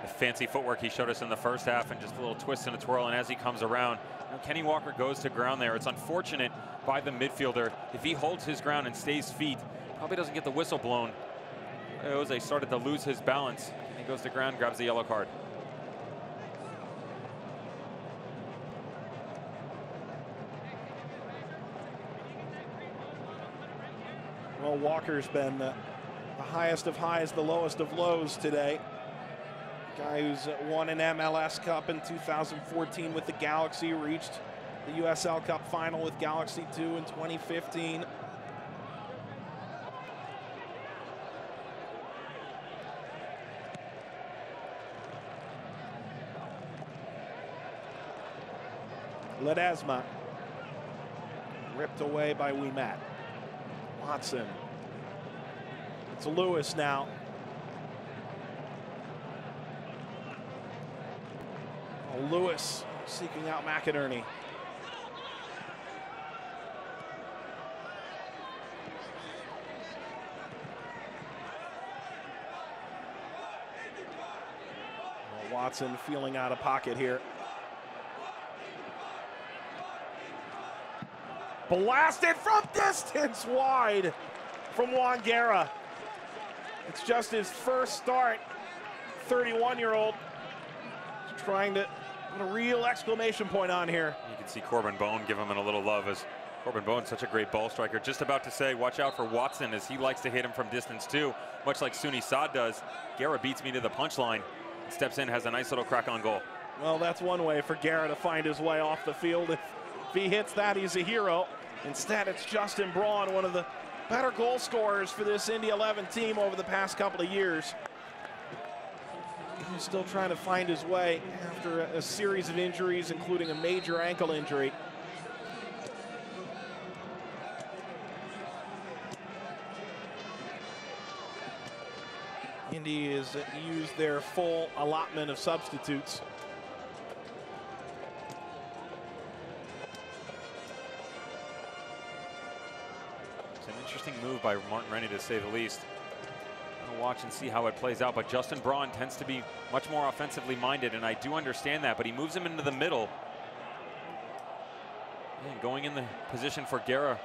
the fancy footwork he showed us in the first half, and just a little twist and a twirl, and as he comes around, you know, Kenny Walker goes to ground there. It's unfortunate by the midfielder. If he holds his ground and stays feet, probably doesn't get the whistle blown. Jose started to lose his balance. He goes to ground, grabs the yellow card. Well, Walker's been the highest of highs, the lowest of lows today. Guy who's won an MLS Cup in 2014 with the Galaxy, reached the USL Cup final with Galaxy 2 in 2015. Ledesma ripped away by Ouimet. Watson. It's Lewis now. Oh, Lewis seeking out McInerney. Oh, Watson feeling out of pocket here. Blasted from distance wide from Juan Guerra. It's just his first start. 31-year-old trying to put a real exclamation point on here. You can see Corbin Bone give him a little love, as Corbin Bone's such a great ball striker. Just about to say, watch out for Watson, as he likes to hit him from distance too, much like Suni Saad does. Guerra beats me to the punchline, steps in, has a nice little crack on goal. Well, that's one way for Guerra to find his way off the field. If he hits that, he's a hero. Instead, it's Justin Braun, one of the better goal scorers for this Indy 11 team over the past couple of years. He's still trying to find his way after a series of injuries, including a major ankle injury. Indy has used their full allotment of substitutes. It's an interesting move by Martin Rennie, to say the least. I'll watch and see how it plays out, but Justin Braun tends to be much more offensively minded, and I do understand that, but he moves him into the middle. And going in the position for Guerra,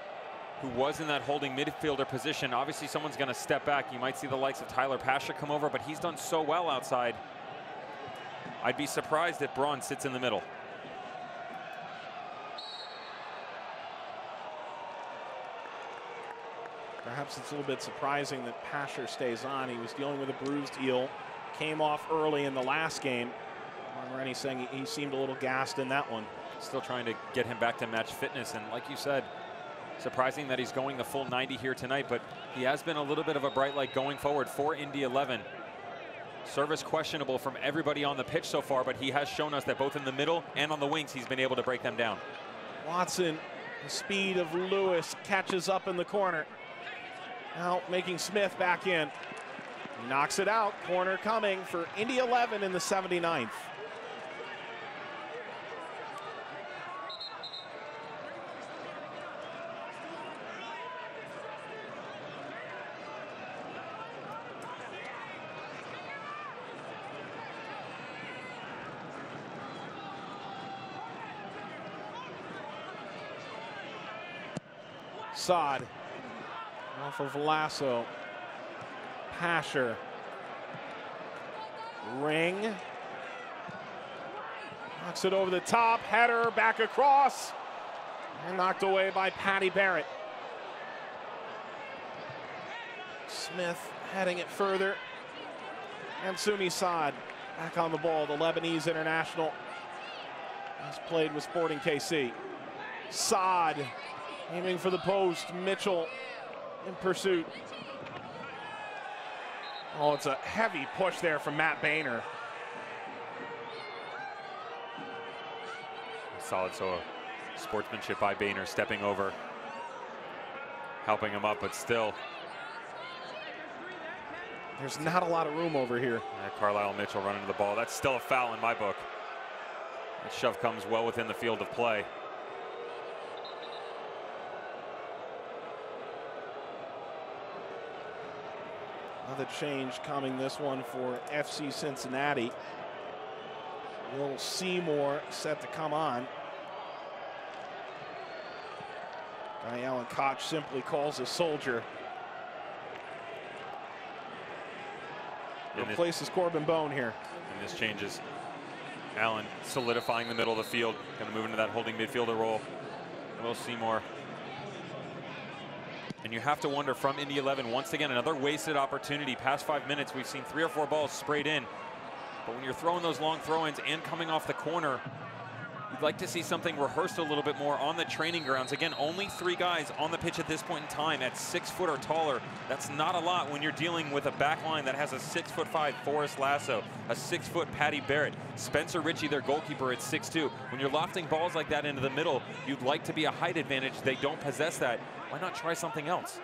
who was in that holding midfielder position. Obviously someone's going to step back. You might see the likes of Tyler Pasha come over, but he's done so well outside. I'd be surprised if Braun sits in the middle. Perhaps it's a little bit surprising that Pasher stays on. He was dealing with a bruised heel, came off early in the last game. Rennie saying he seemed a little gassed in that one. Still trying to get him back to match fitness, and like you said, surprising that he's going the full 90 here tonight, but he has been a little bit of a bright light going forward for Indy 11. Service questionable from everybody on the pitch so far, but he has shown us that both in the middle and on the wings, he's been able to break them down. Watson, the speed of Lewis, catches up in the corner. Now making Smith back in. He knocks it out. Corner coming for Indy 11 in the 79th. Saad off of Lasso. Pasher. Ring. Knocks it over the top. Header back across. And knocked away by Paddy Barrett. Smith heading it further. And Suni Saad back on the ball. The Lebanese international has played with Sporting KC. Saad aiming for the post. Mitchell in pursuit. Oh, it's a heavy push there from Matt Boehner. Solid sportsmanship by Boehner, stepping over, helping him up, but still. There's not a lot of room over here. Carlisle Mitchell running to the ball. That's still a foul in my book. That shove comes well within the field of play. Another change coming, this one for FC Cincinnati. Will Seymour set to come on. Guy Alan Koch simply calls a soldier. Replaces Corbin Bone here. And this changes. Allen solidifying the middle of the field. Going to move into that holding midfielder role. Will Seymour. And you have to wonder, from Indy 11, once again, another wasted opportunity. Past 5 minutes, we've seen 3 or 4 balls sprayed in. But when you're throwing those long throw-ins and coming off the corner, you'd like to see something rehearsed a little bit more on the training grounds. Again, only 3 guys on the pitch at this point in time at 6 foot or taller. That's not a lot when you're dealing with a back line that has a 6'5" Forrest Lasso, a 6 foot Paddy Barrett, Spencer Ritchie, their goalkeeper, at 6'2". When you're lofting balls like that into the middle, you'd like to be a height advantage. They don't possess that. Why not try something else?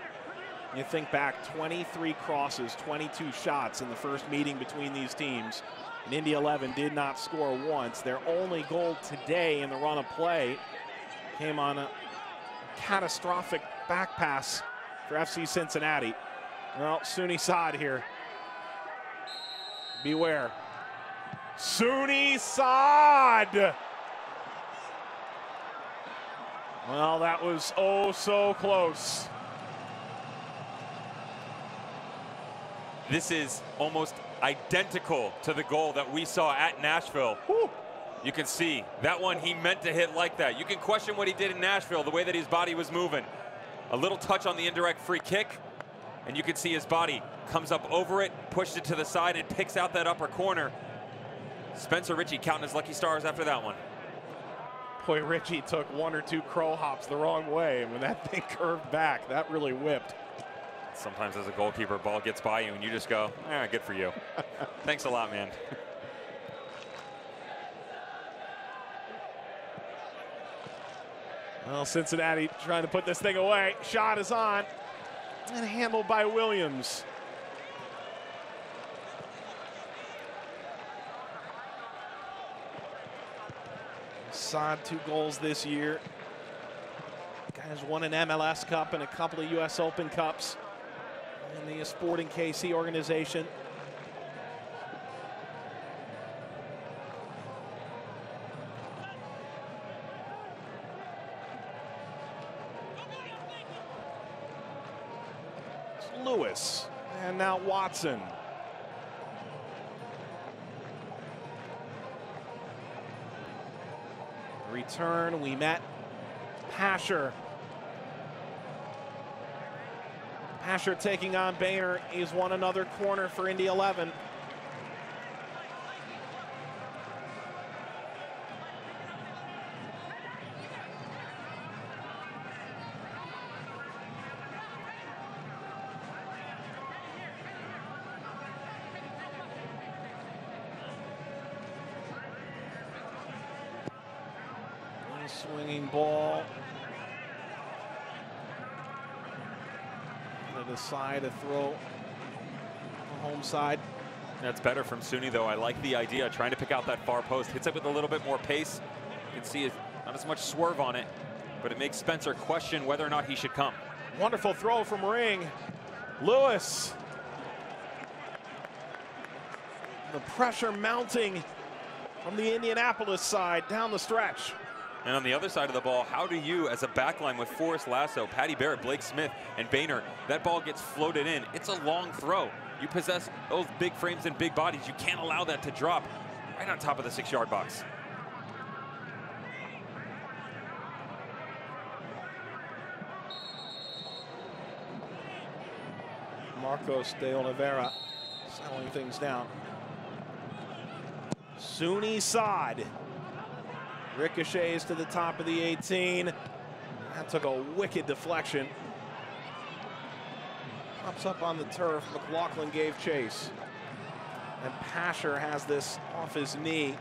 You think back, 23 crosses, 22 shots in the first meeting between these teams. And Indy 11 did not score once. Their only goal today in the run of play came on a catastrophic back pass for FC Cincinnati. Well, Suni Saad here. Beware. Suni Saad! Well, that was oh so close. This is almost identical to the goal that we saw at Nashville. Whew. You can see that one he meant to hit like that. You can question what he did in Nashville, the way that his body was moving. A little touch on the indirect free kick, and you can see his body comes up over it, pushes it to the side, and picks out that upper corner. Spencer Ritchie counting his lucky stars after that one. Boy, Ritchie took one or two crow hops the wrong way, and when that thing curved back, that really whipped. Sometimes as a goalkeeper, ball gets by you, and you just go, good for you. Thanks a lot, man. Well, Cincinnati trying to put this thing away. Shot is on, and handled by Williams. Saad 2 goals this year. Guys won an MLS Cup and a couple of U.S. Open Cups in the Sporting KC organization. It's Lewis, and now Watson. Return, we met Pasher. Pasher taking on Boehner. He's won another corner for Indy 11. Swinging ball. To decide to throw the home side. That's better from Suni, though. I like the idea, trying to pick out that far post. Hits it with a little bit more pace. You can see it's not as much swerve on it, but it makes Spencer question whether or not he should come. Wonderful throw from Ring. Lewis. The pressure mounting from the Indianapolis side down the stretch. And on the other side of the ball, how do you, as a backline with Forrest Lasso, Patty Barrett, Blake Smith, and Boehner, that ball gets floated in. It's a long throw. You possess those big frames and big bodies. You can't allow that to drop right on top of the 6-yard box. Marcos de Oliveira settling things down. Suni Saad. Ricochets to the top of the 18. That took a wicked deflection. Pops up on the turf. McLaughlin gave chase. And Pasher has this off his knee.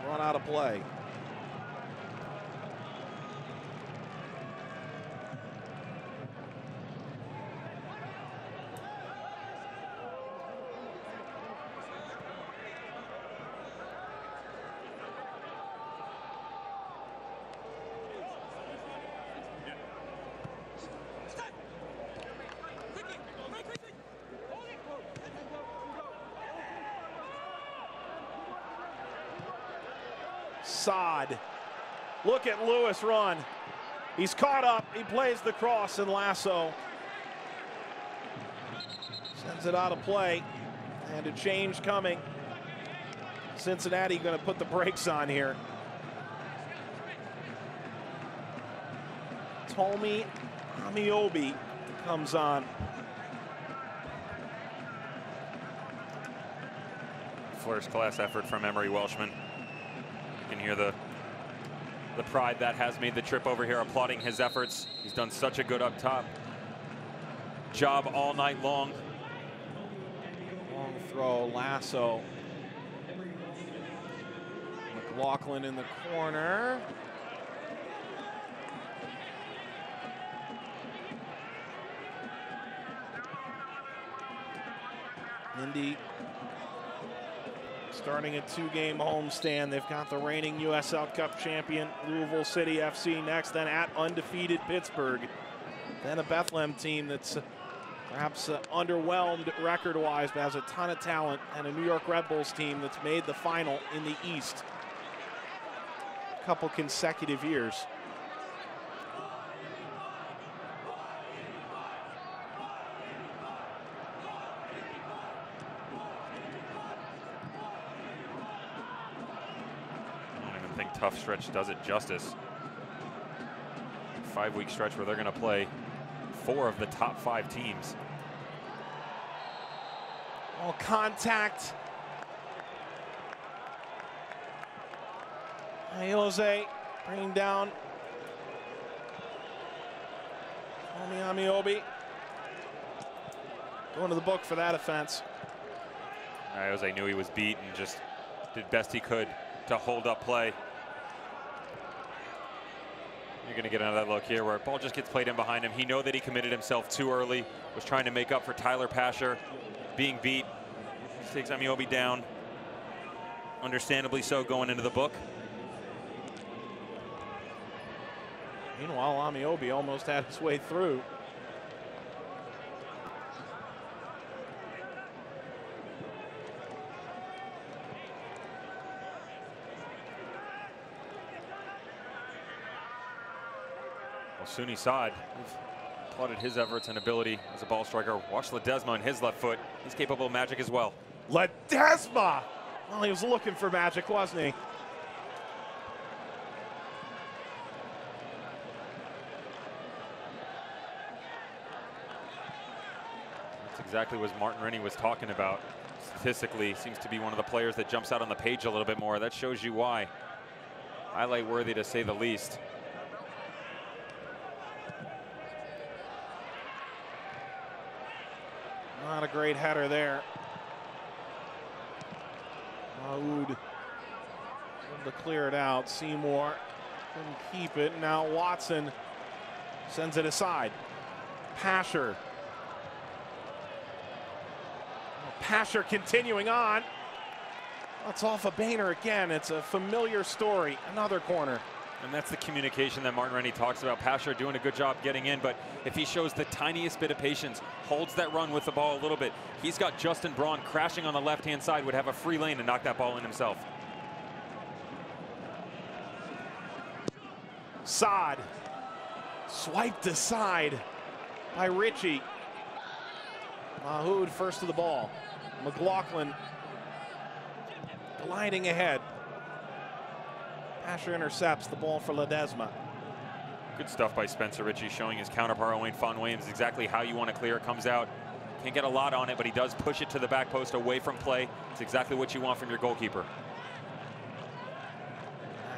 Run out of play. Saad. Look at Lewis run. He's caught up. He plays the cross, and Lasso sends it out of play. And a change coming. Cincinnati going to put the brakes on here. Tomi Amiobi comes on. First class effort from Emery Welshman. You can hear the pride that has made the trip over here, applauding his efforts. He's done such a good up top job all night long. Long throw, Lasso. McLaughlin in the corner. Indy starting a 2-game homestand. They've got the reigning USL Cup champion Louisville City FC next, then at undefeated Pittsburgh. Then a Bethlehem team that's perhaps underwhelmed record-wise, but has a ton of talent, and a New York Red Bulls team that's made the final in the East a couple consecutive years. think tough stretch does it justice. 5-week stretch where they're going to play 4 of the top 5 teams. All contact. Jose bringing down Amiobi. Going to the book for that offense. Jose knew he was beat and just did best he could to hold up play. You're going to get another look here where ball just gets played in behind him. He knew that he committed himself too early, was trying to make up for Tyler Pasher being beat. He takes Amiobi down. Understandably so, going into the book. Meanwhile, Amiobi almost had his way through. Well, Suni Saad, we've applauded his efforts and ability as a ball striker. Watch Ledesma on his left foot. He's capable of magic as well. Ledesma! Well, he was looking for magic, wasn't he? That's exactly what Martin Rennie was talking about. Statistically, seems to be one of the players that jumps out on the page a little bit more. That shows you why. Highlight worthy to say the least. Not a great header there. Maoud able to clear it out. Seymour couldn't keep it. Now Watson sends it aside. Pasher. Pasher continuing on. That's off of Boehner again. It's a familiar story. Another corner. And that's the communication that Martin Rennie talks about. Pasher doing a good job getting in, but if he shows the tiniest bit of patience, holds that run with the ball a little bit, he's got Justin Braun crashing on the left-hand side, would have a free lane to knock that ball in himself. Saad swiped aside by Ritchie. Mahoud first to the ball. McLaughlin gliding ahead. Pasher intercepts the ball for Ledesma. Good stuff by Spencer Ritchie, showing his counterpart Owain Fawn-Williams exactly how you want to clear it. Comes out, can't get a lot on it, but he does push it to the back post away from play. It's exactly what you want from your goalkeeper.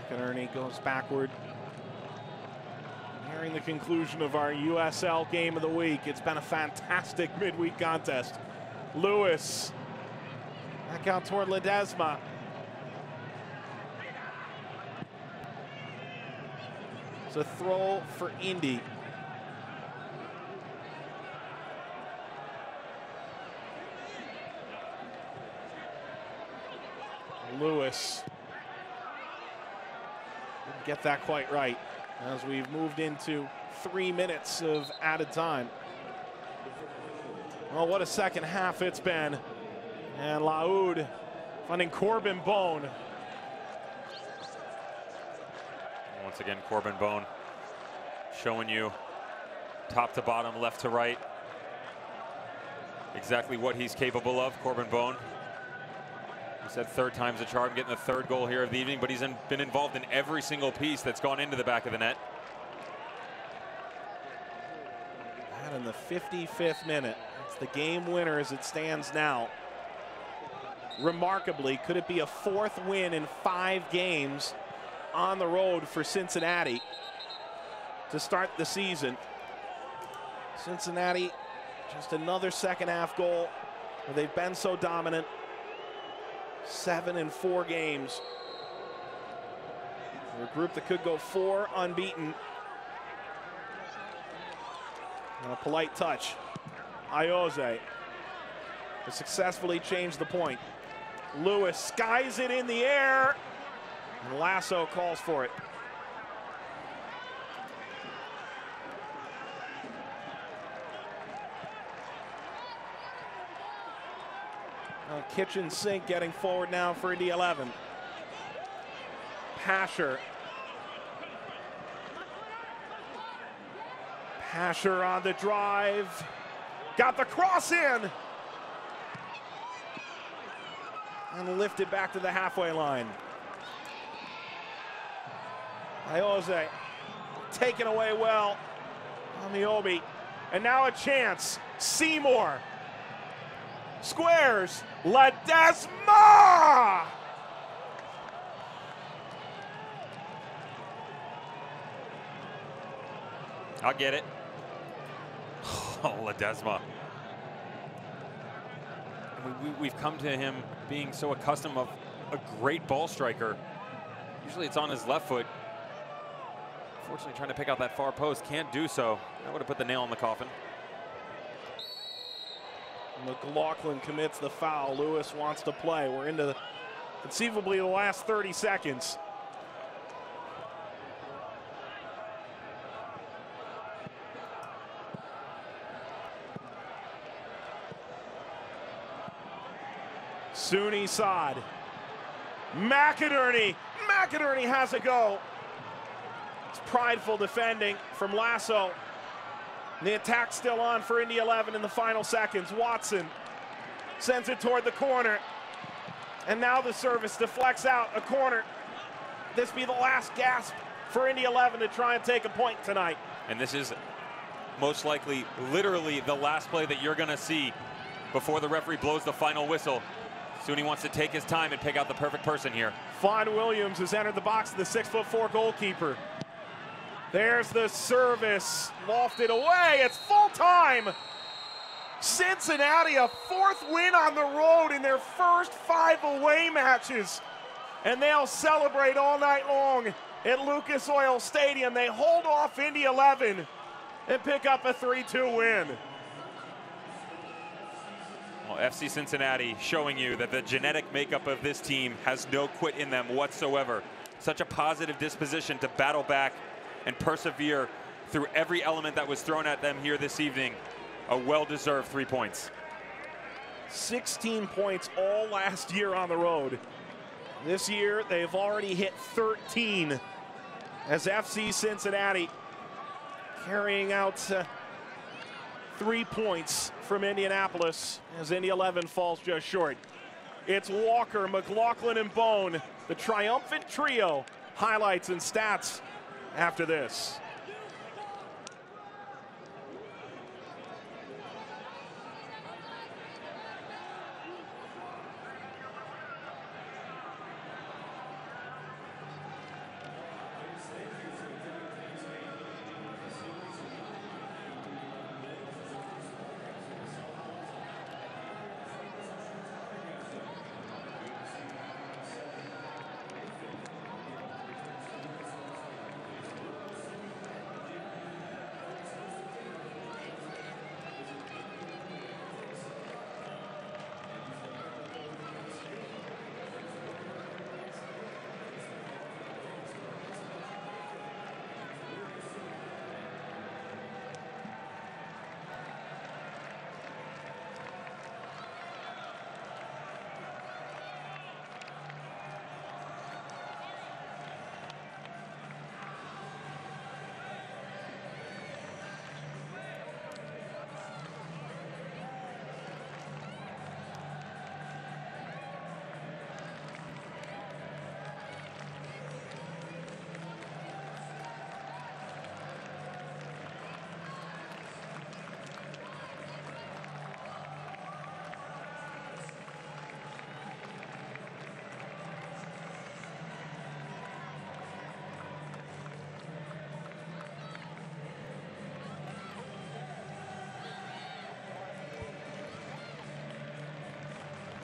McInerney goes backward. Nearing the conclusion of our USL game of the week. It's been a fantastic midweek contest. Lewis back out toward Ledesma. It's a throw for Indy. Lewis didn't get that quite right as we've moved into 3 minutes of added time. Well, what a second half it's been. And Laoud finding Corbin Bone. Once again, Corbin Bone showing you top to bottom, left to right, exactly what he's capable of. Corbin Bone, he said third time's a charm, getting the 3rd goal here of the evening, but he's been involved in every single piece that's gone into the back of the net. And in the 55th minute, it's the game winner as it stands now. Remarkably, could it be a 4th win in 5 games on the road for Cincinnati to start the season? Cincinnati, just another second half goal where they've been so dominant. 7 in 4 games. They're a group that could go 4 unbeaten. And a polite touch. Ayoze has successfully changed the point. Lewis skies it in the air. And Lasso calls for it. Kitchen Sink getting forward now for Indy 11. Pasher. Pasher on the drive. Got the cross in. And lifted back to the halfway line. Jose taken away well on the Obi. And now a chance. Seymour. Squares. Ledesma! I'll get it. Oh, Ledesma. We've come to him being so accustomed of a great ball striker. Usually it's on his left foot. Unfortunately, trying to pick out that far post, can't do so. That would have put the nail in the coffin. McLaughlin commits the foul. Lewis wants to play. We're into conceivably the last 30 seconds. Sooney side. McInerney. McInerney has a go. It's prideful defending from Lasso. And the attack still on for Indy 11 in the final seconds. Watson sends it toward the corner. And now the service deflects out a corner. This be the last gasp for Indy 11 to try and take a point tonight. And this is most likely literally the last play that you're going to see before the referee blows the final whistle. Sooney wants to take his time and pick out the perfect person here. Fawn Williams has entered the box, the 6'4" goalkeeper. There's the service, lofted away, it's full time. Cincinnati, a 4th win on the road in their first 5 away matches. And they'll celebrate all night long at Lucas Oil Stadium. They hold off Indy 11 and pick up a 3-2 win. Well, FC Cincinnati showing you that the genetic makeup of this team has no quit in them whatsoever. Such a positive disposition to battle back and persevere through every element that was thrown at them here this evening. A well-deserved 3 points. 16 points all last year on the road. This year, they've already hit 13 as FC Cincinnati carrying out 3 points from Indianapolis as Indy 11 falls just short. It's Walker, McLaughlin, and Bone, the triumphant trio. Highlights and stats after this.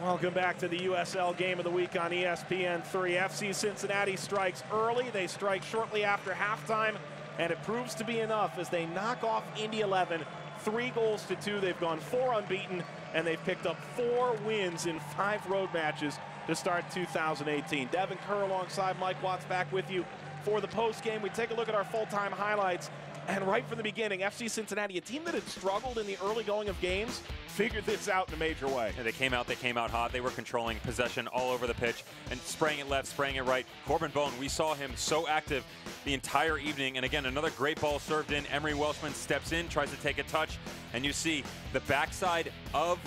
Welcome back to the USL Game of the Week on ESPN 3. FC Cincinnati strikes early. They strike shortly after halftime, and it proves to be enough as they knock off Indy 11 3-2. They've gone 4 unbeaten, and they've picked up 4 wins in 5 road matches to start 2018. Devin Kerr alongside Mike Watts back with you for the post game. We take a look at our full-time highlights. And right from the beginning, FC Cincinnati, a team that had struggled in the early going of games, figured this out in a major way. Yeah, they came out hot. They were controlling possession all over the pitch and spraying it left, spraying it right. Corbin Bone, we saw him so active the entire evening. And again, another great ball served in. Emery Welshman steps in, tries to take a touch. And you see the backside of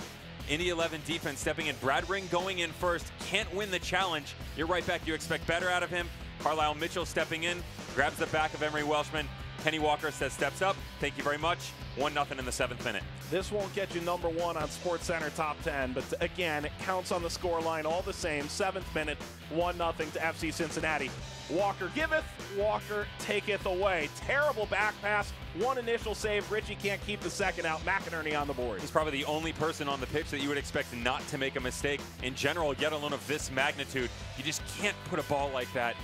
Indy 11 defense stepping in. Brad Ring going in first, can't win the challenge. You're right back, you expect better out of him. Carlisle Mitchell stepping in, grabs the back of Emery Welshman. Kenny Walker says steps up. Thank you very much. 1-0 in the 7th minute. This won't get you number 1 on SportsCenter Top 10, but again, it counts on the scoreline all the same. 7th minute, 1-0 to FC Cincinnati. Walker giveth, Walker taketh away. Terrible back pass, one initial save. Richie can't keep the second out. McInerney on the board. He's probably the only person on the pitch that you would expect not to make a mistake in general, yet alone of this magnitude. You just can't put a ball like that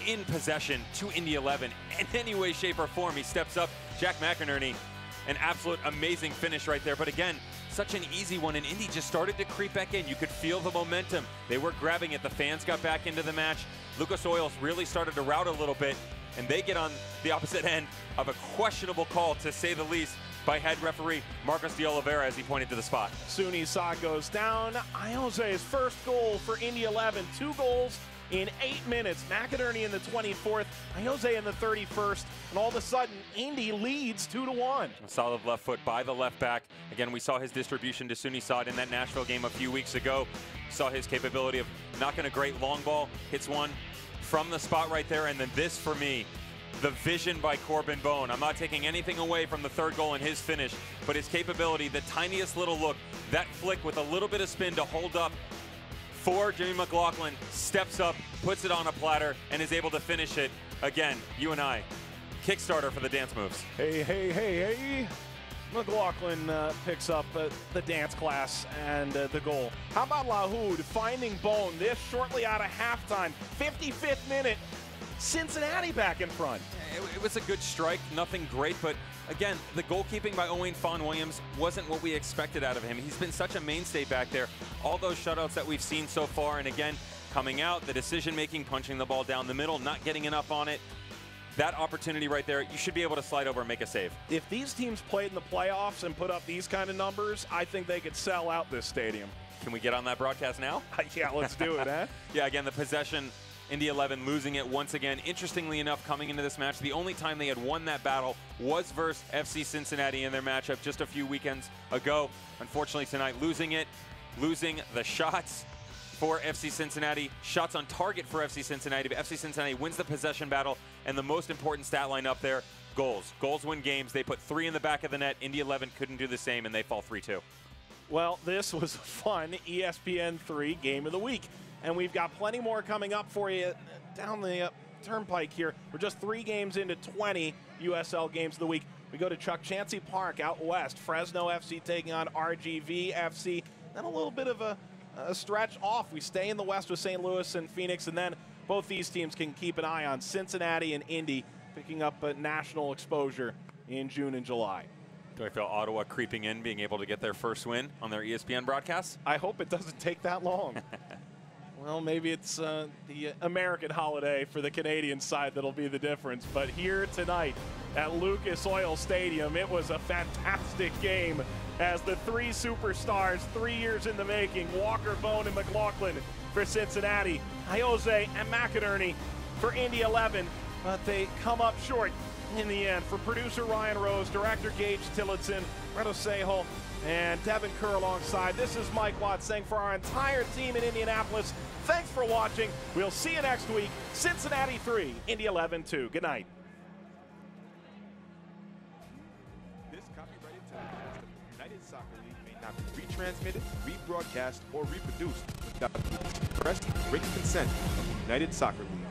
in possession to Indy 11 in any way, shape, or form. He steps up. Jack McInerney, an absolute amazing finish right there. But again, such an easy one, and Indy just started to creep back in. You could feel the momentum. They were grabbing it. The fans got back into the match. Lucas Oils really started to rout a little bit, and they get on the opposite end of a questionable call, to say the least, by head referee Marcos de Oliveira as he pointed to the spot. Soon Sa goes down. Iose's first goal for Indy 11. 2 goals in 8 minutes. McInerney in the 24th, Iose in the 31st, and all of a sudden, Indy leads 2-1. A solid left foot by the left back. Again, we saw his distribution to Soon Sa in that Nashville game a few weeks ago. Saw his capability of knocking a great long ball, hits one from the spot right there, and then this for me, the vision by Corbin Bone. I'm not taking anything away from the 3rd goal and his finish, but his capability, the tiniest little look, that flick with a little bit of spin to hold up for Jimmy McLaughlin, steps up, puts it on a platter, and is able to finish it. Again, you and I, Kickstarter for the dance moves. Hey, hey, hey, hey. McLaughlin picks up the dance class and the goal. How about Lahoud finding Bone this shortly out of halftime? 55th minute, Cincinnati back in front. It was a good strike, nothing great, but again, the goalkeeping by Owain Fawn-Williams wasn't what we expected out of him. He's been such a mainstay back there. All those shutouts that we've seen so far, and again, coming out, the decision-making, punching the ball down the middle, not getting enough on it. That opportunity right there, you should be able to slide over and make a save. If these teams played in the playoffs and put up these kind of numbers, I think they could sell out this stadium. Can we get on that broadcast now? Yeah, let's do it, huh? Yeah, again, the possession, Indy 11 losing it once again. Interestingly enough, coming into this match, the only time they had won that battle was versus FC Cincinnati in their matchup just a few weekends ago. Unfortunately tonight, losing it, losing the shots for FC Cincinnati, shots on target for FC Cincinnati, but FC Cincinnati wins the possession battle, and the most important stat line up there, goals. Goals win games. They put 3 in the back of the net. Indy 11 couldn't do the same, and they fall 3-2. Well, this was a fun ESPN 3 Game of the Week, and we've got plenty more coming up for you down the turnpike here. We're just 3 games into 20 USL Games of the Week. We go to Chuck Chansey Park out west. Fresno FC taking on RGV FC. Then a little bit of a stretch off. We stay in the west with St. Louis and Phoenix, and then both these teams can keep an eye on Cincinnati and Indy picking up a national exposure in June and July. Do I feel Ottawa creeping in, being able to get their first win on their ESPN broadcast? I hope it doesn't take that long. Well, maybe it's the American holiday for the Canadian side that'll be the difference. But here tonight at Lucas Oil Stadium, it was a fantastic game as the 3 superstars, 3 years in the making, Walker, Bone, and McLaughlin for Cincinnati, Iose and McInerney for Indy 11, but they come up short in the end. For producer Ryan Rose, director Gage Tillotson, Reto Sehol, and Devin Kerr alongside, this is Mike Watts saying for our entire team in Indianapolis, thanks for watching. We'll see you next week. Cincinnati 3, Indy 11 2. Good night. This copyrighted telecast of the United Soccer League may not be retransmitted, rebroadcast, or reproduced without the express written consent of the United Soccer League.